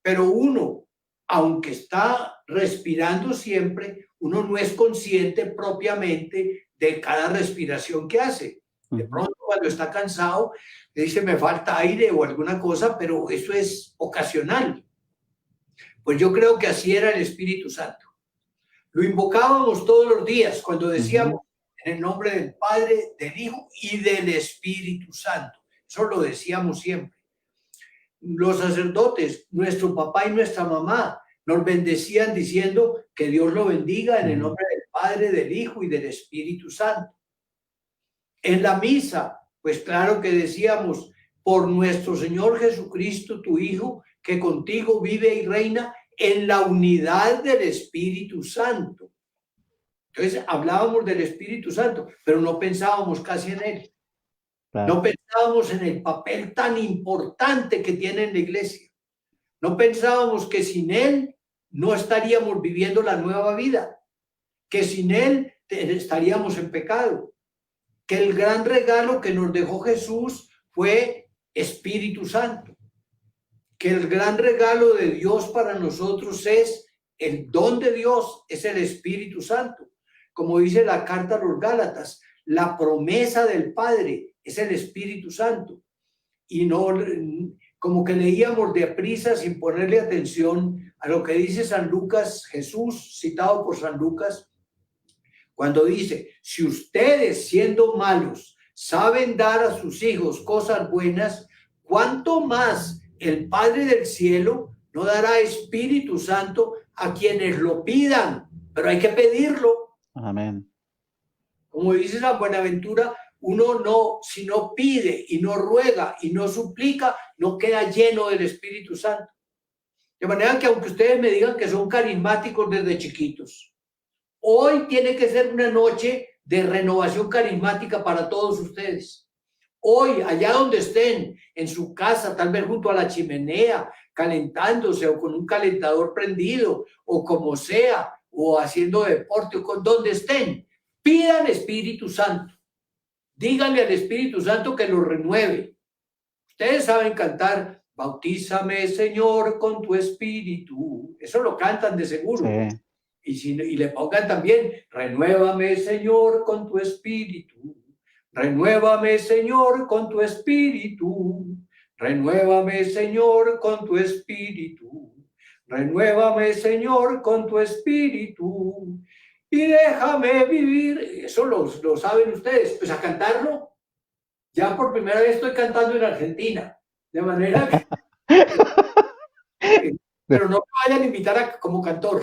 Pero uno, aunque está respirando siempre, uno no es consciente propiamente de cada respiración que hace. De ujú. pronto, cuando está cansado, le dice, me falta aire o alguna cosa, pero eso es ocasional. Pues yo creo que así era el Espíritu Santo. Lo invocábamos todos los días cuando decíamos Ujú, en el nombre del Padre, del Hijo y del Espíritu Santo. Eso lo decíamos siempre. Los sacerdotes, nuestro papá y nuestra mamá, nos bendecían diciendo que Dios lo bendiga en el ujú. nombre del Padre, del Hijo y del Espíritu Santo. En la misa, pues claro que decíamos, por nuestro Señor Jesucristo, tu Hijo, que contigo vive y reina en la unidad del Espíritu Santo. Entonces hablábamos del Espíritu Santo, pero no pensábamos casi en él. Claro. No pensábamos en el papel tan importante que tiene en la iglesia. No pensábamos que sin él no estaríamos viviendo la nueva vida, que sin él estaríamos en pecado, que el gran regalo que nos dejó Jesús fue Espíritu Santo, que el gran regalo de Dios para nosotros es el don de Dios, es el Espíritu Santo. Como dice la carta a los Gálatas, la promesa del Padre es el Espíritu Santo. Y no, como que leíamos de prisa sin ponerle atención a lo que dice San Lucas, Jesús citado por San Lucas, cuando dice, si ustedes siendo malos saben dar a sus hijos cosas buenas, ¿cuánto más el Padre del cielo no dará Espíritu Santo a quienes lo pidan? Pero hay que pedirlo. Amén. Como dice San Buenaventura, uno no, si no pide y no ruega y no suplica, no queda lleno del Espíritu Santo. De manera que aunque ustedes me digan que son carismáticos desde chiquitos, hoy tiene que ser una noche de renovación carismática para todos ustedes. Hoy, allá donde estén, en su casa, tal vez junto a la chimenea, calentándose o con un calentador prendido, o como sea, o haciendo deporte, o con donde estén, pidan Espíritu Santo. Díganle al Espíritu Santo que lo renueve. Ustedes saben cantar, bautízame, Señor, con tu Espíritu. Eso lo cantan de seguro. Sí. Y le pongan también, renuévame, Señor, con tu Espíritu. Renuévame, Señor, con tu Espíritu. Renuévame, Señor, con tu Espíritu. Renuévame, Señor, con tu espíritu y déjame vivir. Eso lo saben ustedes. Pues a cantarlo. Ya por primera vez estoy cantando en Argentina. De manera pero no me vayan a invitar como cantor,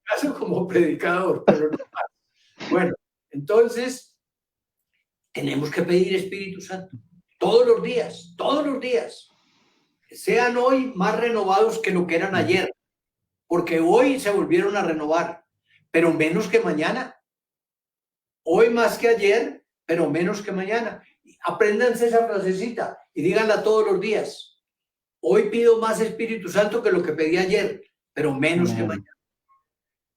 caso como predicador, pero no más. Bueno, entonces tenemos que pedir Espíritu Santo todos los días, todos los días. Sean hoy más renovados que lo que eran ayer, porque hoy se volvieron a renovar, pero menos que mañana. Hoy más que ayer, pero menos que mañana. Apréndanse esa frasecita y díganla todos los días. Hoy pido más Espíritu Santo que lo que pedí ayer, pero menos que mañana.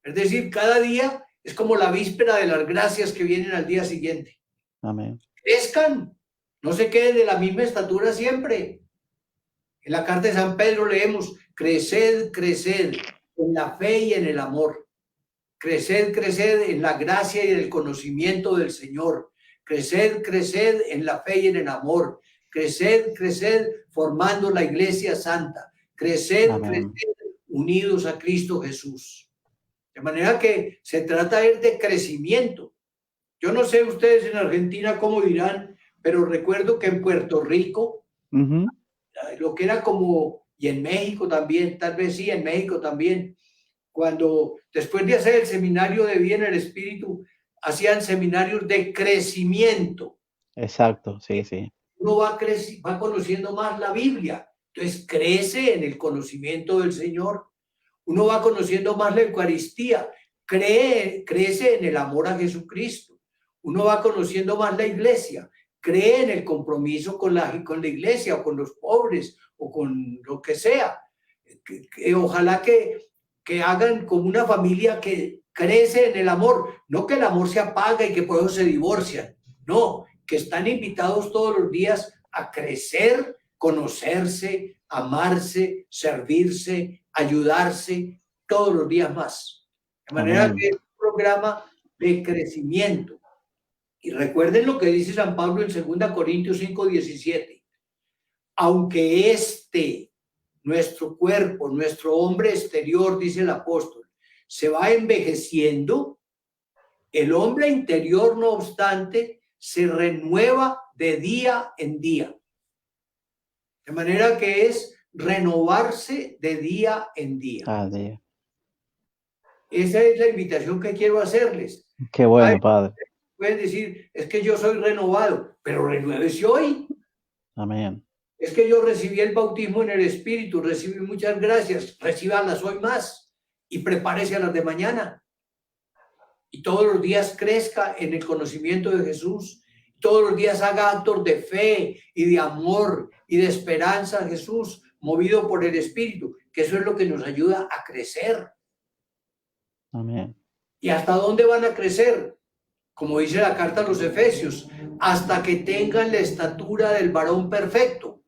Es decir, cada día es como la víspera de las gracias que vienen al día siguiente. Amén. Crezcan, no se queden de la misma estatura siempre. En la carta de San Pedro leemos, creced, creced en la fe y en el amor. Creced, creced en la gracia y en el conocimiento del Señor. Creced, creced en la fe y en el amor. Creced, creced formando la iglesia santa. Creced, Amén. creced unidos a Cristo Jesús. De manera que se trata de crecimiento. Yo no sé ustedes en Argentina cómo dirán, pero recuerdo que en Puerto Rico, lo que era como, y en México también, tal vez sí, en México también, cuando después de hacer el seminario de vida en el Espíritu, hacían seminarios de crecimiento. Exacto, sí, sí. Uno va conociendo más la Biblia, entonces crece en el conocimiento del Señor. Uno va conociendo más la Eucaristía, crece en el amor a Jesucristo. Uno va conociendo más la iglesia, cree en el compromiso con la iglesia o con los pobres o con lo que sea. Ojalá que hagan como una familia que crece en el amor, no que el amor se apaga y que por eso se divorcian, no, que están invitados todos los días a crecer, conocerse, amarse, servirse, ayudarse todos los días más. De manera Amén. que es un programa de crecimiento. Y recuerden lo que dice San Pablo en 2 Corintios 5:17. Aunque nuestro cuerpo, nuestro hombre exterior, dice el apóstol, se va envejeciendo, el hombre interior, no obstante, se renueva de día en día. De manera que es renovarse de día en día. Dios. Esa es la invitación que quiero hacerles. Qué bueno, Padre. Pueden decir, es que yo soy renovado, pero renuévese hoy. Amén. Es que yo recibí el bautismo en el Espíritu, recibí muchas gracias, recíbanlas hoy más y prepárese a las de mañana. Y todos los días crezca en el conocimiento de Jesús. Todos los días haga actos de fe y de amor y de esperanza a Jesús, movido por el Espíritu, que eso es lo que nos ayuda a crecer. Amén. ¿Y hasta dónde van a crecer? Como dice la carta a los Efesios, hasta que tengan la estatura del varón perfecto.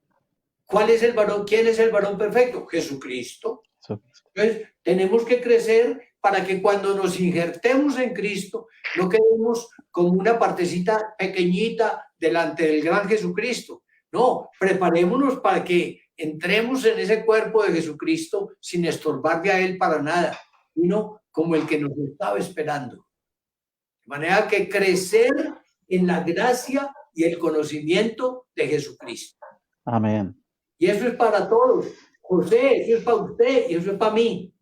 ¿Cuál es el varón? ¿Quién es el varón perfecto? Jesucristo. Entonces, tenemos que crecer para que cuando nos injertemos en Cristo, no quedemos como una partecita pequeñita delante del gran Jesucristo. No, preparémonos para que entremos en ese cuerpo de Jesucristo sin estorbarle a Él para nada, sino como el que nos estaba esperando. De manera que crecer en la gracia y el conocimiento de Jesucristo. Amén. Y eso es para todos. José, eso es para usted y eso es para mí.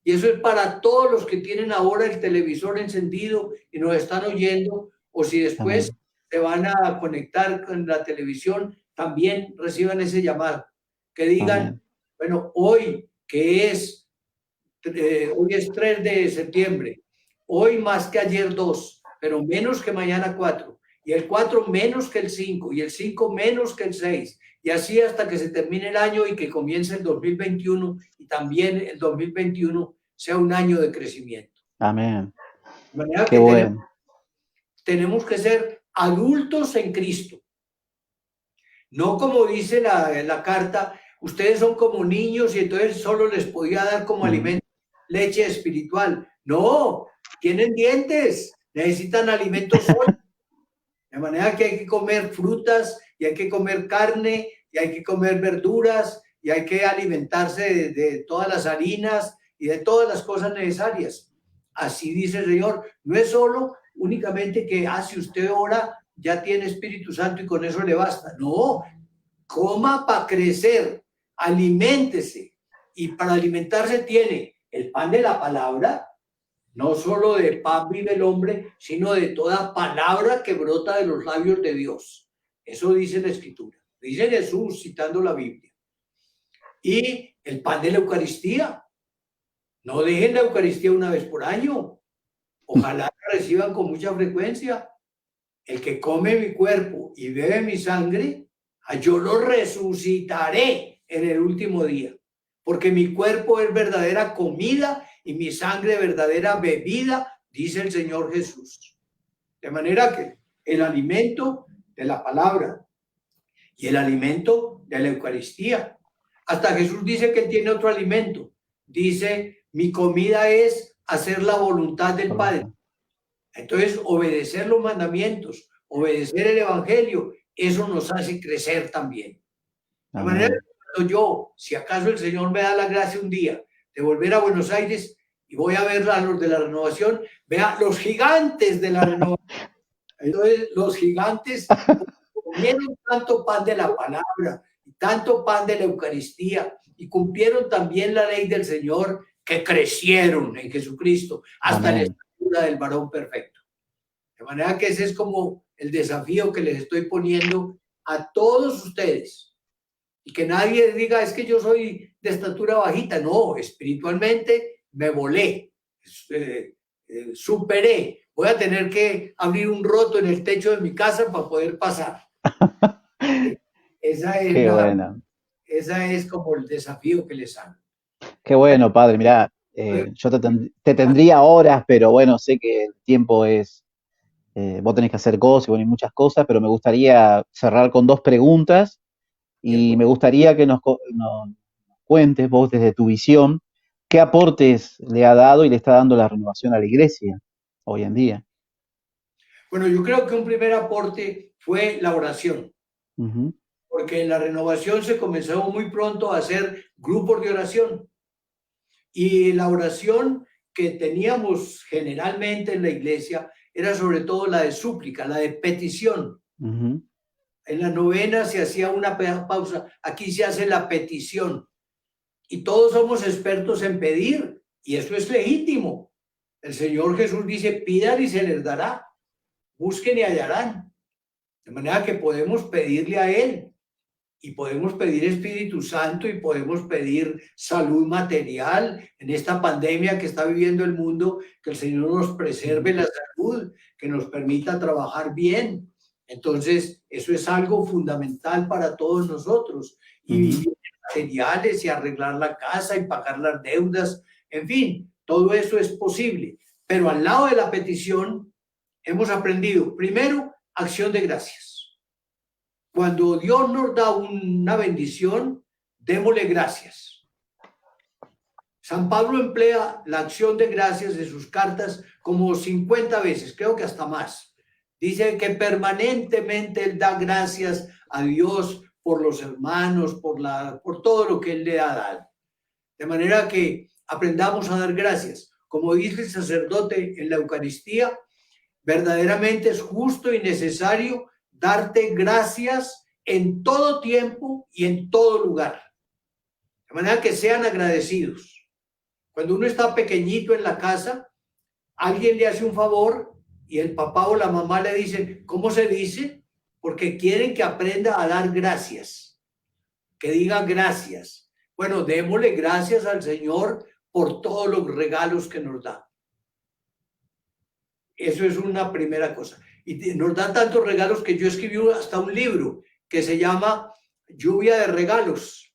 Y eso es para todos los que tienen ahora el televisor encendido y nos están oyendo, o si después Amén. se van a conectar con la televisión, también reciban ese llamado. Que digan, Amén. bueno, hoy que hoy es 3 de septiembre, hoy más que ayer 2, pero menos que mañana 4, y el 4 menos que el 5, y el 5 menos que el 6, y así hasta que se termine el año y que comience el 2021, y también el 2021 sea un año de crecimiento. Amén. De manera Qué que bueno. tenemos que ser adultos en Cristo. No como dice la carta, ustedes son como niños y entonces solo les podía dar como alimento leche espiritual. No, tienen dientes, necesitan alimentos sólidos. De manera que hay que comer frutas y hay que comer carne y hay que comer verduras y hay que alimentarse de todas las harinas y de todas las cosas necesarias. Así dice el Señor. No es solo únicamente que si usted ora, ya tiene Espíritu Santo y con eso le basta. No, coma para crecer, aliméntese. Y para alimentarse tiene el pan de la palabra. No solo de pan vive el hombre, sino de toda palabra que brota de los labios de Dios. Eso dice la Escritura. Dice Jesús citando la Biblia. Y el pan de la Eucaristía. No dejen la Eucaristía una vez por año. Ojalá la reciban con mucha frecuencia. El que come mi cuerpo y bebe mi sangre, yo lo resucitaré en el último día. Porque mi cuerpo es verdadera comida y mi sangre verdadera bebida, dice el Señor Jesús. De manera que el alimento de la palabra y el alimento de la Eucaristía. Hasta Jesús dice que él tiene otro alimento. Dice, mi comida es hacer la voluntad del Padre. Entonces, obedecer los mandamientos, obedecer el Evangelio, eso nos hace crecer también. De manera que yo, si acaso el Señor me da la gracia un día de volver a Buenos Aires y voy a ver a los de la renovación, vea los gigantes de la renovación. Entonces, los gigantes comieron tanto pan de la palabra y tanto pan de la Eucaristía y cumplieron también la ley del Señor, que crecieron en Jesucristo hasta la estatura del varón perfecto. De manera que ese es como el desafío que les estoy poniendo a todos ustedes. Y que nadie diga, es que yo soy de estatura bajita. No, espiritualmente me volé, superé. Voy a tener que abrir un roto en el techo de mi casa para poder pasar. Esa es como el desafío que les hago. Qué bueno, padre. Mirá, yo te tendría horas, pero bueno, sé que el tiempo es, vos tenés que hacer cosas y bueno, y muchas cosas, pero me gustaría cerrar con dos preguntas y me gustaría que nos cuentes vos desde tu visión qué aportes le ha dado y le está dando la renovación a la iglesia hoy en día. Bueno, yo creo que un primer aporte fue la oración. Porque en la renovación se comenzó muy pronto a hacer grupos de oración. Y la oración que teníamos generalmente en la iglesia era sobre todo la de súplica, la de petición. En la novena se hacía una pausa, aquí se hace la petición. Y todos somos expertos en pedir, y eso es legítimo. El Señor Jesús dice, pidan y se les dará, busquen y hallarán. De manera que podemos pedirle a Él. Y podemos pedir Espíritu Santo y podemos pedir salud material en esta pandemia que está viviendo el mundo, que el Señor nos preserve la salud, que nos permita trabajar bien. Entonces, eso es algo fundamental para todos nosotros. Y vivir materiales y arreglar la casa y pagar las deudas. En fin, todo eso es posible. Pero al lado de la petición, hemos aprendido, primero, acción de gracias. Cuando Dios nos da una bendición, démosle gracias. San Pablo emplea la acción de gracias de sus cartas como 50 veces, creo que hasta más. Dice que permanentemente él da gracias a Dios por los hermanos, por todo lo que él le ha dado. De manera que aprendamos a dar gracias. Como dice el sacerdote en la Eucaristía, verdaderamente es justo y necesario darte gracias en todo tiempo y en todo lugar. De manera que sean agradecidos. Cuando uno está pequeñito en la casa, alguien le hace un favor y el papá o la mamá le dicen, ¿cómo se dice? Porque quieren que aprenda a dar gracias, que diga gracias. Bueno, démosle gracias al Señor por todos los regalos que nos da. Eso es una primera cosa. Y nos da tantos regalos que yo escribí hasta un libro que se llama Lluvia de Regalos.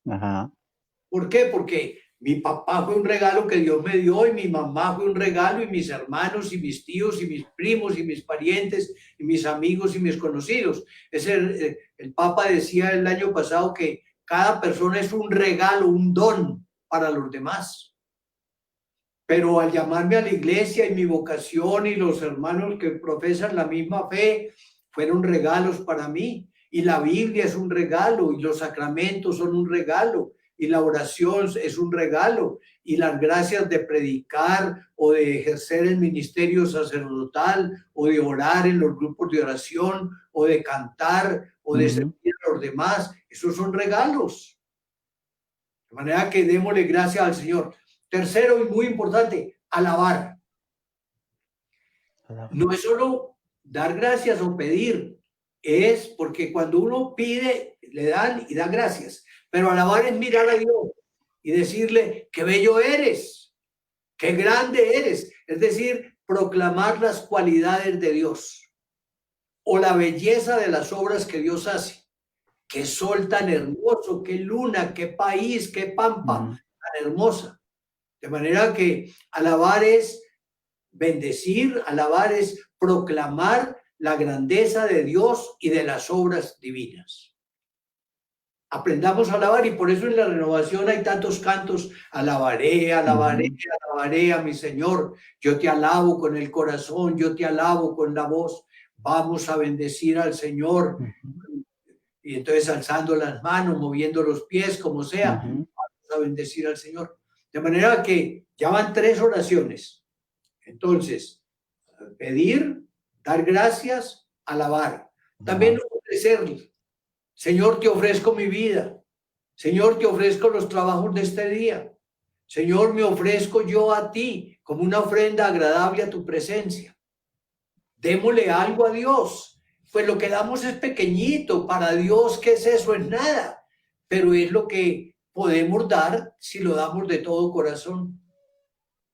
¿Por qué? Porque mi papá fue un regalo que Dios me dio y mi mamá fue un regalo y mis hermanos y mis tíos y mis primos y mis parientes y mis amigos y mis conocidos. El Papa decía el año pasado que cada persona es un regalo, un don para los demás. Pero al llamarme a la iglesia y mi vocación y los hermanos que profesan la misma fe, fueron regalos para mí. Y la Biblia es un regalo y los sacramentos son un regalo. y la oración es un regalo, y las gracias de predicar o de ejercer el ministerio sacerdotal o de orar en los grupos de oración o de cantar o de servir a los demás, esos son regalos. De manera que démosle gracias al Señor. Tercero y muy importante, alabar. No es solo dar gracias o pedir, es porque cuando uno pide, le dan y dan gracias. Pero alabar es mirar a Dios y decirle, qué bello eres, qué grande eres. Es decir, proclamar las cualidades de Dios o la belleza de las obras que Dios hace. Qué sol tan hermoso, qué luna, qué país, qué pampa tan hermosa. De manera que alabar es bendecir, alabar es proclamar la grandeza de Dios y de las obras divinas. Aprendamos a alabar, y por eso en la renovación hay tantos cantos. Alabaré, alabaré, alabaré a mi Señor. Yo te alabo con el corazón, yo te alabo con la voz. Vamos a bendecir al Señor. Y entonces alzando las manos, moviendo los pies, como sea, vamos a bendecir al Señor. De manera que ya van 3 oraciones. Entonces, pedir, dar gracias, alabar. También ofrecerle. Señor, te ofrezco mi vida. Señor, te ofrezco los trabajos de este día. Señor, me ofrezco yo a ti como una ofrenda agradable a tu presencia. Démosle algo a Dios. Pues lo que damos es pequeñito. Para Dios, ¿qué es eso? Es nada. Pero es lo que podemos dar si lo damos de todo corazón.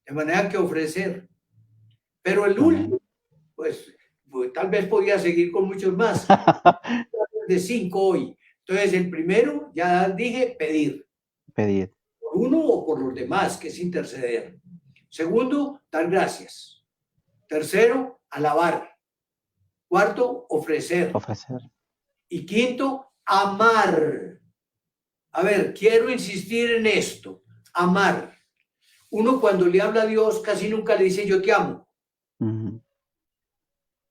De manera que ofrecer. Pero el último, pues tal vez podía seguir con muchos más. De 5 hoy. Entonces, el primero, ya dije, pedir. Pedir. Por uno o por los demás, que es interceder. Segundo, dar gracias. Tercero, alabar. Cuarto, ofrecer. Ofrecer. Y quinto, amar. A ver, quiero insistir en esto. Amar. Uno cuando le habla a Dios casi nunca le dice yo te amo.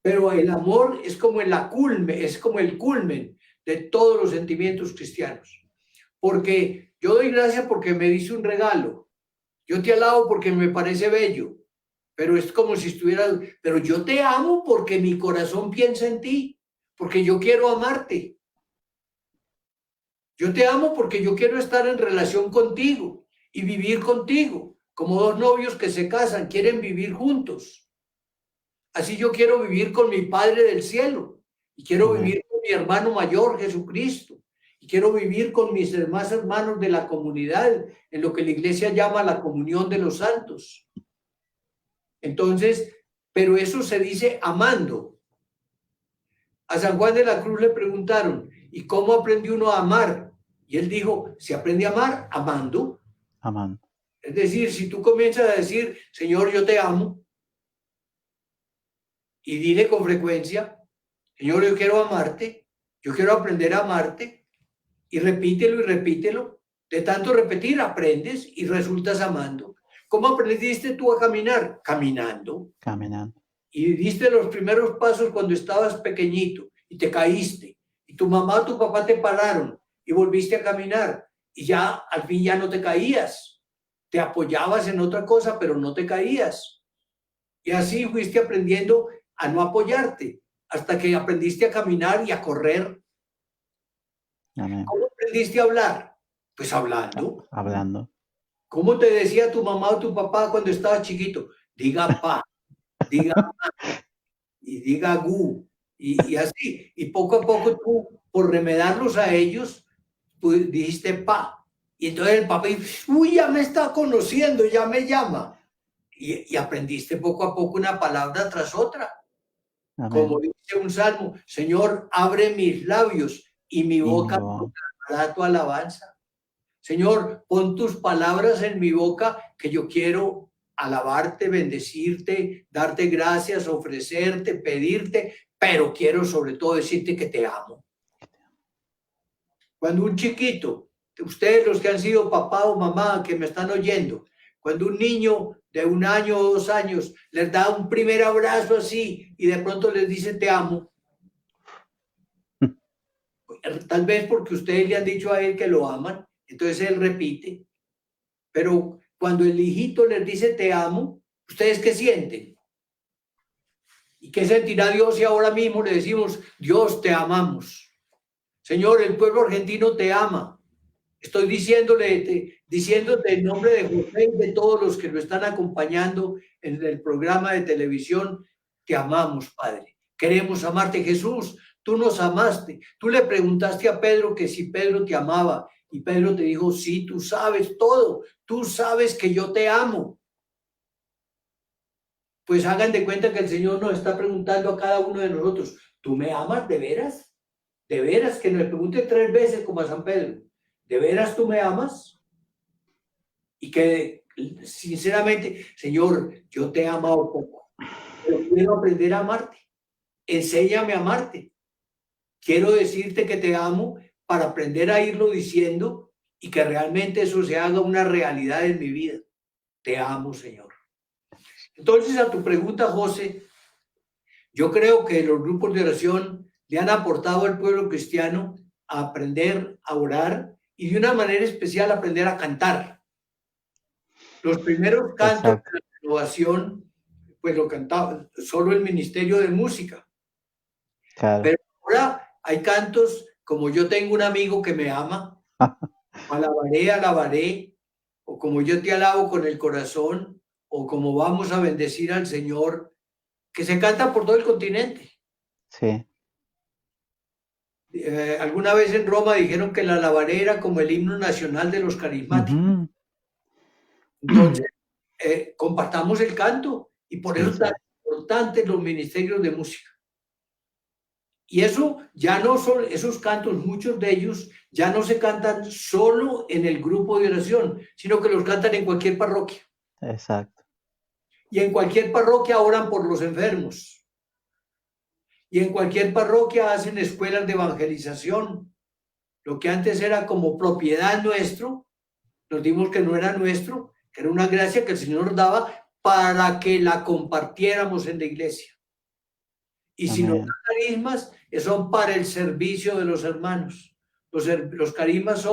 Pero el amor es como el culmen de todos los sentimientos cristianos. Porque yo doy gracias porque me dice un regalo. Yo te alabo porque me parece bello. Pero es como si pero yo te amo porque mi corazón piensa en ti. Porque yo quiero amarte. Yo te amo porque yo quiero estar en relación contigo y vivir contigo. Como 2 novios que se casan, quieren vivir juntos. Así yo quiero vivir con mi Padre del cielo y quiero vivir con mi hermano mayor, Jesucristo, y quiero vivir con mis demás hermanos de la comunidad, en lo que la iglesia llama la comunión de los santos. Entonces, pero eso se dice amando. A San Juan de la Cruz le preguntaron, ¿y cómo aprende uno a amar? Y él dijo, se aprende a amar amando. Amando. Es decir, si tú comienzas a decir, Señor, yo te amo, y dile con frecuencia, Señor, yo quiero amarte, yo quiero aprender a amarte, y repítelo. De tanto repetir, aprendes y resultas amando. ¿Cómo aprendiste tú a caminar? Caminando. Caminando. Y diste los primeros pasos cuando estabas pequeñito y te caíste. Y tu mamá o tu papá te pararon y volviste a caminar. Y ya al fin ya no te caías. Te apoyabas en otra cosa, pero no te caías. Y así fuiste aprendiendo a no apoyarte, hasta que aprendiste a caminar y a correr. Amén. ¿Cómo aprendiste a hablar? Pues hablando. Hablando. ¿Cómo te decía tu mamá o tu papá cuando estabas chiquito? Diga pa, diga ma, y diga gu, y así. Y poco a poco tú, por remedarlos a ellos, tú dijiste pa. Y entonces el papá dice, uy, ya me está conociendo, ya me llama. Y aprendiste poco a poco una palabra tras otra. Amén. Como dice un salmo, Señor, abre mis labios y mi boca proclamará tu alabanza. Señor, pon tus palabras en mi boca, que yo quiero alabarte, bendecirte, darte gracias, ofrecerte, pedirte, pero quiero sobre todo decirte que te amo. Cuando un chiquito, ustedes los que han sido papá o mamá que me están oyendo, cuando un niño de 1 año o 2 años les da un primer abrazo así y de pronto les dice te amo, tal vez porque ustedes le han dicho a él que lo aman, Entonces él repite, pero cuando el hijito les dice te amo, ¿ustedes qué sienten? ¿Y qué sentirá Dios si ahora mismo le decimos, Dios, te amamos? Señor, el pueblo argentino te ama. Estoy diciéndote en nombre de José y de todos los que lo están acompañando en el programa de televisión, te amamos, Padre. Queremos amarte, Jesús. Tú nos amaste. Tú le preguntaste a Pedro que si Pedro te amaba y Pedro te dijo, sí, tú sabes todo. Tú sabes que yo te amo. Pues hagan de cuenta que el Señor nos está preguntando a cada uno de nosotros, ¿tú me amas de veras? ¿De veras? Que nos pregunte 3 veces como a San Pedro. ¿De veras tú me amas? Y que sinceramente, Señor, yo te he amado poco, pero quiero aprender a amarte. Enséñame a amarte. Quiero decirte que te amo para aprender a irlo diciendo y que realmente eso se haga una realidad en mi vida. Te amo, Señor. Entonces, a tu pregunta, José, yo creo que los grupos de oración le han aportado al pueblo cristiano a aprender a orar y de una manera especial aprender a cantar. Los primeros cantos Exacto. de la renovación, pues lo cantaba solo el Ministerio de Música. Claro. Pero ahora hay cantos como Yo tengo un amigo que me ama, alabaré, alabaré, o como Yo te alabo con el corazón, o como Vamos a bendecir al Señor, que se canta por todo el continente. Sí. Alguna vez en Roma dijeron que la alabaré era como el himno nacional de los carismáticos. Ujú. Entonces, compartamos el canto y por Sí, eso es tan sí. importante los ministerios de música. Y eso ya no son, esos cantos, muchos de ellos ya no se cantan solo en el grupo de oración, sino que los cantan en cualquier parroquia. Exacto. Y en cualquier parroquia oran por los enfermos. Y en cualquier parroquia hacen escuelas de evangelización. Lo que antes era como propiedad nuestro, nos dimos que no era nuestro, que era una gracia que el Señor nos daba para que la compartiéramos en la iglesia. Y si nos Amén. dan carismas, son para el servicio de los hermanos. Los carismas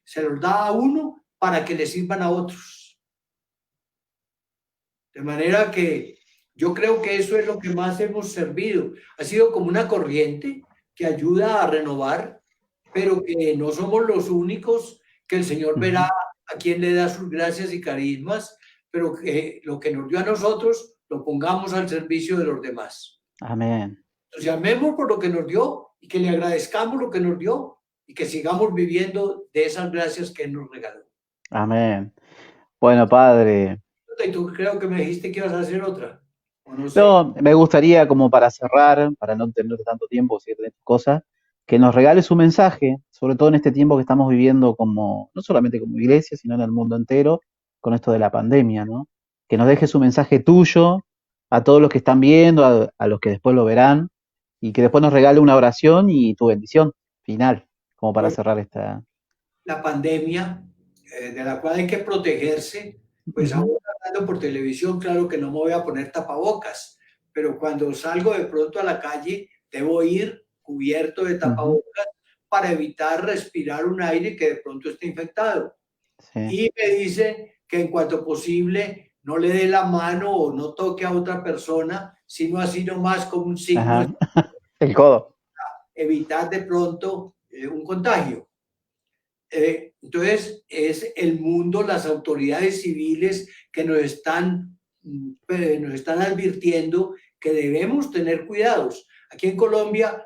se los da a uno para que le sirvan a otros. De manera que yo creo que eso es lo que más hemos servido. Ha sido como una corriente que ayuda a renovar, pero que no somos los únicos, que el Señor verá a quién le da sus gracias y carismas, pero que lo que nos dio a nosotros lo pongamos al servicio de los demás. Amén. Nos llamemos por lo que nos dio y que le agradezcamos lo que nos dio y que sigamos viviendo de esas gracias que Él nos regaló. Amén. Bueno, padre. Y tú creo que me dijiste que ibas a hacer otra, o no sé. No, me gustaría como para cerrar, para no tener tanto tiempo, si tenés cosas, que nos regales un mensaje, sobre todo en este tiempo que estamos viviendo como, no solamente como iglesia, sino en el mundo entero, con esto de la pandemia, ¿no? Que nos dejes un mensaje tuyo a todos los que están viendo, a los que después lo verán, y que después nos regale una oración y tu bendición final, como para Bueno, cerrar esta. la pandemia, de la cual hay que protegerse, pues Ujú, ahora hablando por televisión, claro que no me voy a poner tapabocas, pero cuando salgo de pronto a la calle, debo ir cubierto de ujú, tapabocas para evitar respirar un aire que de pronto esté infectado. sí. Y me dice que en cuanto posible no le dé la mano o no toque a otra persona, sino así nomás como un signo de Ajá. El codo. evitar de pronto un contagio. Entonces, es el mundo, las autoridades civiles que nos están advirtiendo que debemos tener cuidados. Aquí en Colombia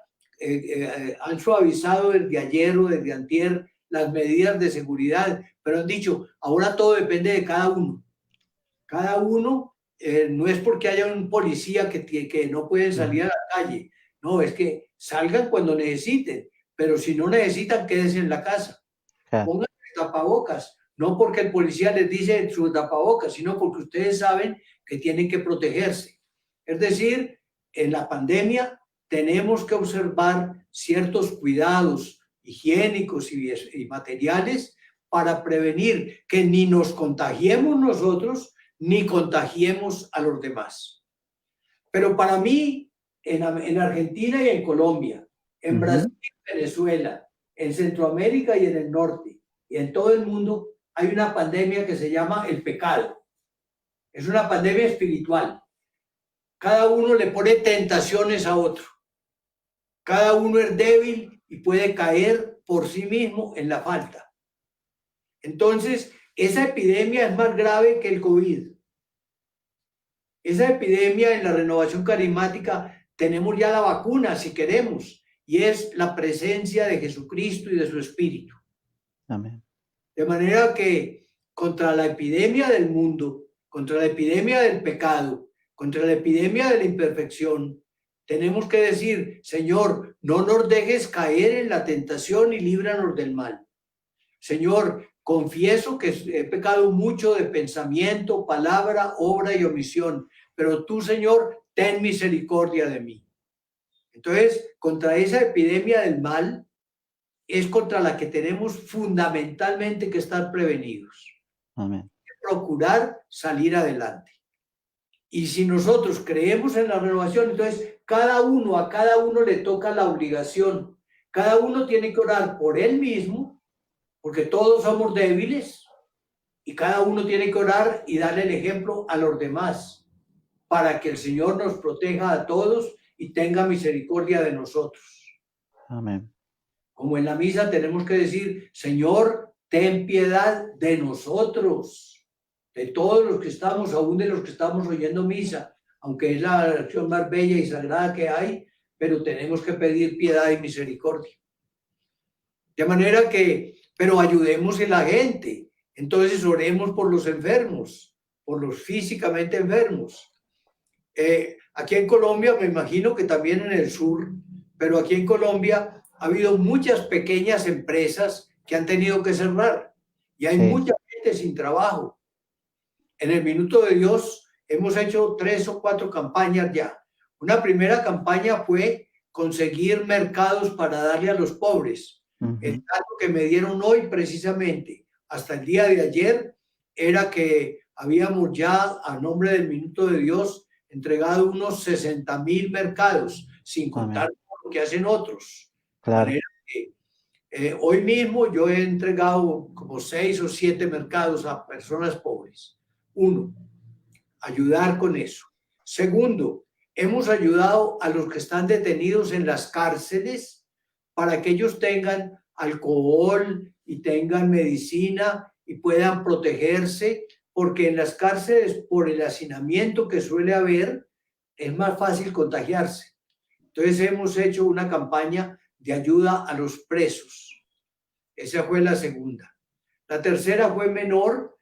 han suavizado desde ayer o desde antier las medidas de seguridad, pero han dicho, ahora todo depende de cada uno. Cada uno, no es porque haya un policía que no pueden salir Ujú, a la calle, no, es que salgan cuando necesiten, pero si no necesitan, quédense en la casa. claro. Pónganse tapabocas, no porque el policía les dice su tapabocas, sino porque ustedes saben que tienen que protegerse. Es decir, en la pandemia tenemos que observar ciertos cuidados higiénicos y materiales para prevenir que ni nos contagiemos nosotros ni contagiemos a los demás. Pero para mí, en Argentina y en Colombia, en Brasil Ujú, y en Venezuela, en Centroamérica y en el norte, y en todo el mundo hay una pandemia que se llama el pecado. Es una pandemia espiritual. Cada uno le pone tentaciones a otro. Cada uno es débil y puede caer por sí mismo en la falta. Entonces, esa epidemia es más grave que el COVID. Esa epidemia en la renovación carismática tenemos ya la vacuna si queremos, y es la presencia de Jesucristo y de su Espíritu. Amén. De manera que contra la epidemia del mundo, contra la epidemia del pecado, contra la epidemia de la imperfección, tenemos que decir, Señor, no nos dejes caer en la tentación y líbranos del mal. Señor, confieso que he pecado mucho de pensamiento, palabra, obra y omisión, pero tú, Señor, ten misericordia de mí. Entonces, contra esa epidemia del mal es contra la que tenemos fundamentalmente que estar prevenidos. Amén. Procurar salir adelante. Y si nosotros creemos en la renovación, entonces a cada uno le toca la obligación. Cada uno tiene que orar por él mismo, porque todos somos débiles, y cada uno tiene que orar y darle el ejemplo a los demás, para que el Señor nos proteja a todos y tenga misericordia de nosotros. Amén. Como en la misa tenemos que decir, Señor, ten piedad de nosotros, de todos los que estamos, aún de los que estamos oyendo misa, aunque es la acción más bella y sagrada que hay, pero tenemos que pedir piedad y misericordia. De manera que, pero ayudemos a la gente. Entonces oremos por los enfermos, por los físicamente enfermos. Aquí en Colombia, me imagino que también en el sur, pero aquí en Colombia ha habido muchas pequeñas empresas que han tenido que cerrar y hay mucha gente sin trabajo. En el Minuto de Dios hemos hecho 3 o 4 campañas ya. Una primera campaña fue conseguir mercados para darle a los pobres. El dato que me dieron hoy precisamente, hasta el día de ayer, era que habíamos ya, a nombre del Minuto de Dios, entregado unos 60,000 mercados, sin contar lo que hacen otros. Claro. De manera que, hoy mismo yo he entregado como 6 o 7 mercados a personas pobres. Uno, ayudar con eso. Segundo, hemos ayudado a los que están detenidos en las cárceles para que ellos tengan alcohol y tengan medicina y puedan protegerse, porque en las cárceles, por el hacinamiento que suele haber, es más fácil contagiarse. Entonces hemos hecho una campaña de ayuda a los presos. Esa fue la segunda. La tercera fue menor,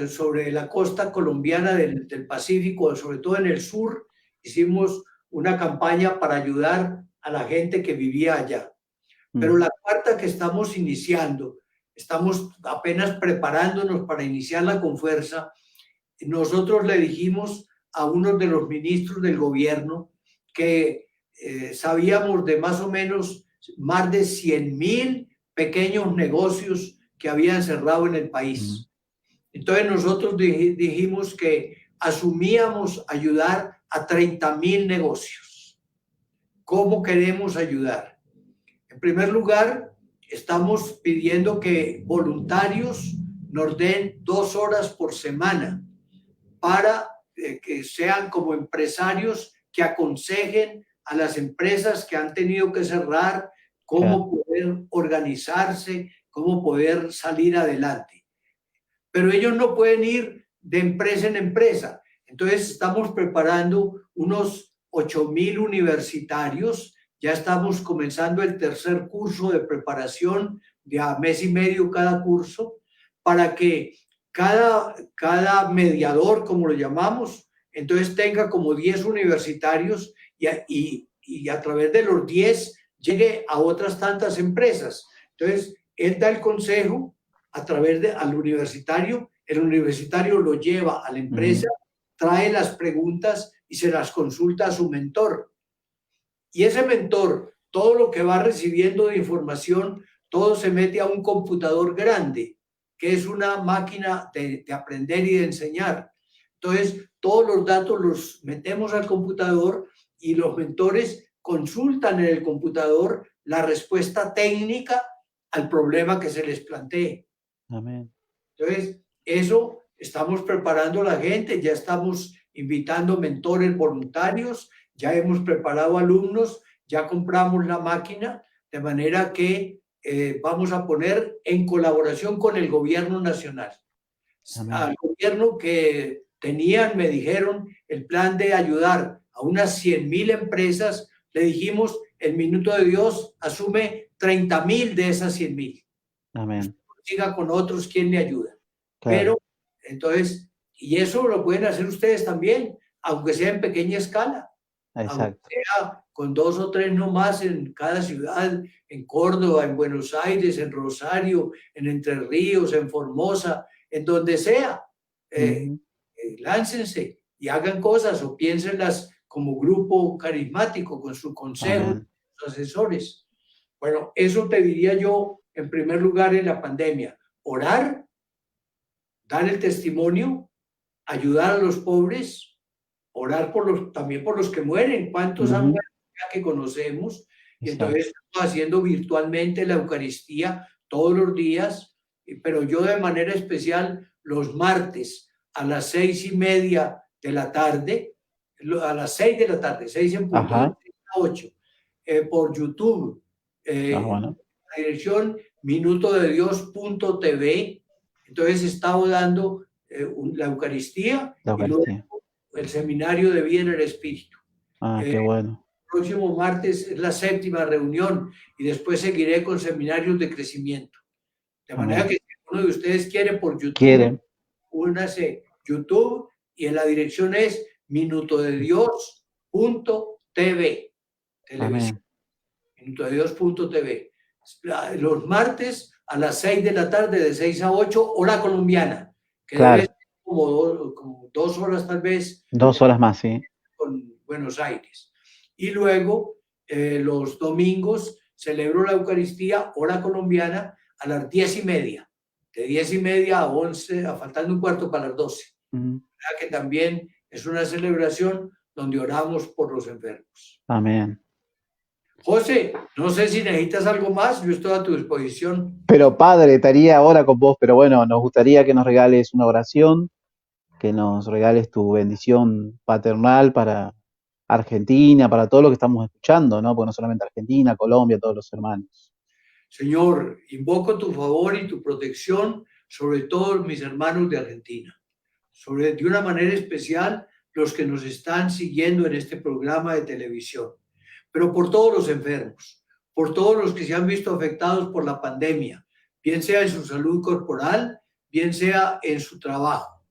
sobre la costa colombiana del Pacífico, sobre todo en el sur. Hicimos una campaña para ayudar a la gente que vivía allá. Pero la cuarta que estamos iniciando, estamos apenas preparándonos para iniciarla con fuerza. Nosotros le dijimos a uno de los ministros del gobierno que sabíamos de más o menos más de 100,000 pequeños negocios que habían cerrado en el país. Entonces nosotros dijimos que asumíamos ayudar a 30,000 negocios. ¿Cómo queremos ayudar? En primer lugar, estamos pidiendo que voluntarios nos den 2 horas por semana para que sean como empresarios que aconsejen a las empresas que han tenido que cerrar cómo poder organizarse, cómo poder salir adelante. Pero ellos no pueden ir de empresa en empresa. Entonces estamos preparando unos 8,000 universitarios. Ya estamos comenzando el tercer curso de preparación de a mes y medio cada curso, para que cada mediador, como lo llamamos, entonces tenga como 10 universitarios y a través de los 10 llegue a otras tantas empresas. Entonces, él da el consejo a través al universitario, el universitario lo lleva a la empresa, trae las preguntas y se las consulta a su mentor. Y ese mentor, todo lo que va recibiendo de información, todo se mete a un computador grande, que es una máquina de aprender y de enseñar. Entonces, todos los datos los metemos al computador y los mentores consultan en el computador la respuesta técnica al problema que se les plantee. Amén. Entonces, eso estamos preparando a la gente, ya estamos invitando mentores voluntarios, ya hemos preparado alumnos, ya compramos la máquina, de manera que vamos a poner en colaboración con el gobierno nacional. Amén. Al gobierno que tenían, me dijeron, el plan de ayudar a unas 100,000 empresas, le dijimos, el Minuto de Dios asume 30,000 de esas 100,000. Amén. Siga con otros, ¿quién le ayuda? Claro. Pero, entonces, y eso lo pueden hacer ustedes también, aunque sea en pequeña escala, aunque Exacto. sea con 2 o 3 nomás en cada ciudad, en Córdoba, en Buenos Aires, en Rosario, en Entre Ríos, en Formosa, en donde sea. Ujú. Láncense y hagan cosas o piénsenlas como grupo carismático con su consejo, Amén. sus asesores. Bueno, eso te diría yo en primer lugar en la pandemia. Orar, dar el testimonio, ayudar a los pobres, orar también por los que mueren. ¿Cuántos han Ujú. muerto ya que conocemos? Y entonces Exacto. estamos haciendo virtualmente la Eucaristía todos los días, pero yo de manera especial los martes a las 6:30 de la tarde, a las 6 de la tarde, 6 en punto, de Ajá. 6 a 8, por YouTube, Ah, eh, bueno. la dirección minutodedios.tv. Entonces estamos dando la Eucaristía La y luego Eucaristía. el seminario de vida en el Espíritu. Ah, Eh, qué bueno. Próximo martes es la 7ª reunión y después seguiré con seminarios de crecimiento. De manera Amén. que si uno de ustedes quiere por YouTube, Quiere. únase YouTube y en la dirección es minutodedios.tv, televisión, Amén. minutodedios.tv. Los martes a las 6 de la tarde, de 6 a 8, hora colombiana, que debe ser Claro. como 2 horas tal vez 2 horas más, sí. con Buenos Aires. Y luego, los domingos, celebro la Eucaristía, hora colombiana, a las 10:30, de 10:30 a 11, a faltando un cuarto para las 12. Ujú. Que también es una celebración donde oramos por los enfermos. Amén. José, no sé si necesitas algo más, yo estoy a tu disposición. Pero Padre, estaría ahora con vos, pero bueno, nos gustaría que nos regales una oración, que nos regales tu bendición paternal para Argentina, para todo lo que estamos escuchando, ¿no? Porque no solamente Argentina, Colombia, todos los hermanos. Señor, invoco tu favor y tu protección sobre todos mis hermanos de Argentina, de una manera especial los que nos están siguiendo en este programa de televisión, pero por todos los enfermos, por todos los que se han visto afectados por la pandemia, bien sea en su salud corporal, bien sea en su trabajo.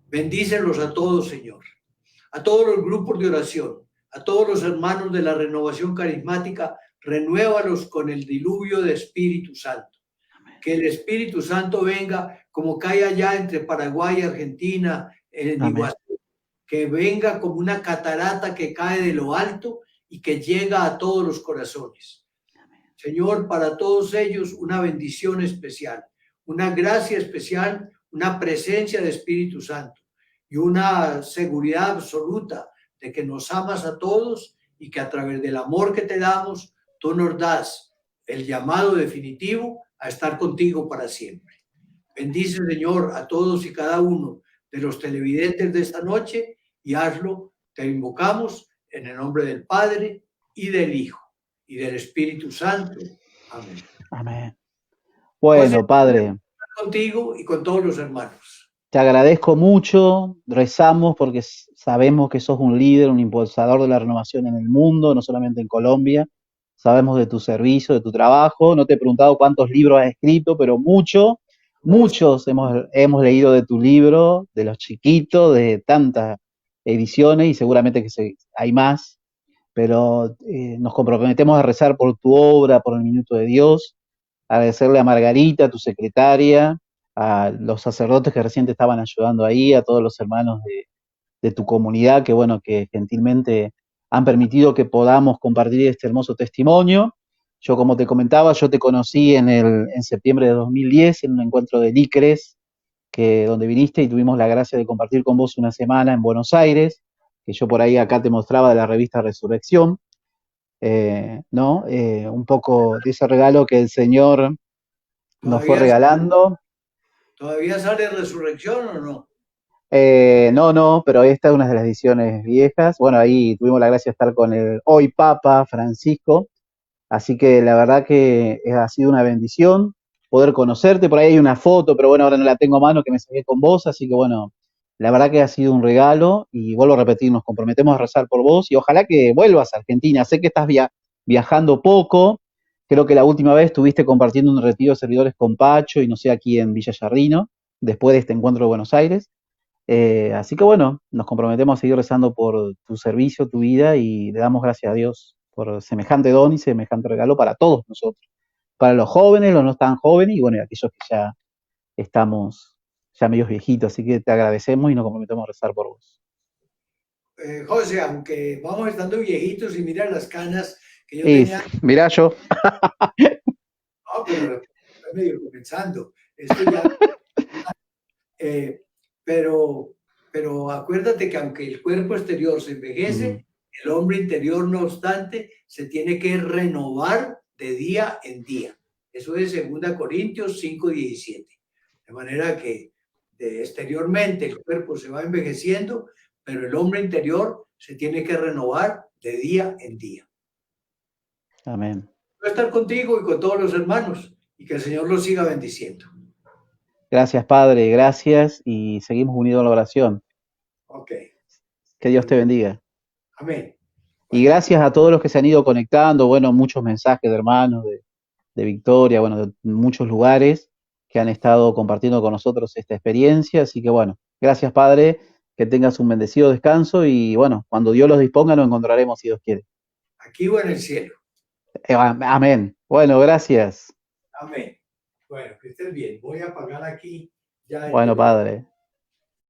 Bendícelos a todos, Señor, a todos los grupos de oración, a todos los hermanos de la renovación carismática, renuévalos con el diluvio de Espíritu Santo. Que el Espíritu Santo venga como cae allá entre Paraguay y Argentina, en Amén. Iguazú, que venga como una catarata que cae de lo alto y que llega a todos los corazones. Señor, para todos ellos una bendición especial, una gracia especial, una presencia de Espíritu Santo y una seguridad absoluta de que nos amas a todos y que a través del amor que te damos, tú nos das el llamado definitivo a estar contigo para siempre. Bendice, Señor, a todos y cada uno de los televidentes de esta noche y hazlo, te invocamos en el nombre del Padre y del Hijo y del Espíritu Santo. Amén. Amén. José, Bueno, Padre, contigo y con todos los hermanos. te agradezco mucho, rezamos porque sabemos que sos un líder, un impulsador de la renovación en el mundo, no solamente en Colombia. Sabemos de tu servicio, de tu trabajo. No te he preguntado cuántos libros has escrito, pero muchos hemos leído de tu libro, de los chiquitos, de tantas ediciones y seguramente que hay más. Pero nos comprometemos a rezar por tu obra, por el Minuto de Dios, agradecerle a Margarita, tu secretaria, a los sacerdotes que recién te estaban ayudando ahí, a todos los hermanos de tu comunidad que, bueno, que gentilmente han permitido que podamos compartir este hermoso testimonio. Yo, como te comentaba, yo te conocí en septiembre de 2010 en un encuentro de Licres, donde viniste y tuvimos la gracia de compartir con vos una semana en Buenos Aires, que yo por ahí acá te mostraba de la revista Resurrección, ¿no? Un poco de ese regalo que el Señor nos fue Todavía, regalando. ¿Todavía sale resurrección o no? No, no, pero esta es una de las ediciones viejas. Bueno, ahí tuvimos la gracia de estar con el hoy Papa Francisco, así que la verdad que ha sido una bendición poder conocerte. Por ahí hay una foto, pero bueno, ahora no la tengo a mano que me saqué con vos, así que bueno, la verdad que ha sido un regalo y vuelvo a repetir, nos comprometemos a rezar por vos y ojalá que vuelvas a Argentina. Sé que estás viajando poco, creo que la última vez estuviste compartiendo un retiro de servidores con Pacho y no sé, aquí en Villa Yarrino, después de este encuentro de Buenos Aires. Así que bueno, nos comprometemos a seguir rezando por tu servicio, tu vida y le damos gracias a Dios por semejante don y semejante regalo para todos nosotros, para los jóvenes, los no tan jóvenes y bueno, y aquellos que ya estamos ya medios viejitos, así que te agradecemos y nos comprometemos a rezar por vos. José, aunque vamos estando viejitos y mira las canas que yo Y tenía, mirá yo, no, pero estoy medio comenzando. Esto ya, eh, pero, pero acuérdate que aunque el cuerpo exterior se mm, envejece, el hombre interior, no obstante, se tiene que renovar de día en día. Eso es 2 Corintios 5:17. De manera que exteriormente el cuerpo se va envejeciendo, pero el hombre interior se tiene que renovar de día en día. amén. Voy a estar contigo y con todos los hermanos y que el Señor los siga bendiciendo. Gracias Padre, gracias y seguimos unidos en la oración. Ok, Que Dios te bendiga. amén. Y Bueno, gracias a todos los que se han ido conectando, bueno, muchos mensajes de hermanos, de Victoria, bueno, de muchos lugares que han estado compartiendo con nosotros esta experiencia. Así que bueno, gracias Padre, que tengas un bendecido descanso y bueno, cuando Dios los disponga nos encontraremos si Dios quiere. aquí o en el cielo. Amén. Bueno, gracias. Amén. Bueno, que estés bien. Voy a apagar aquí ya el Bueno, teléfono. Padre.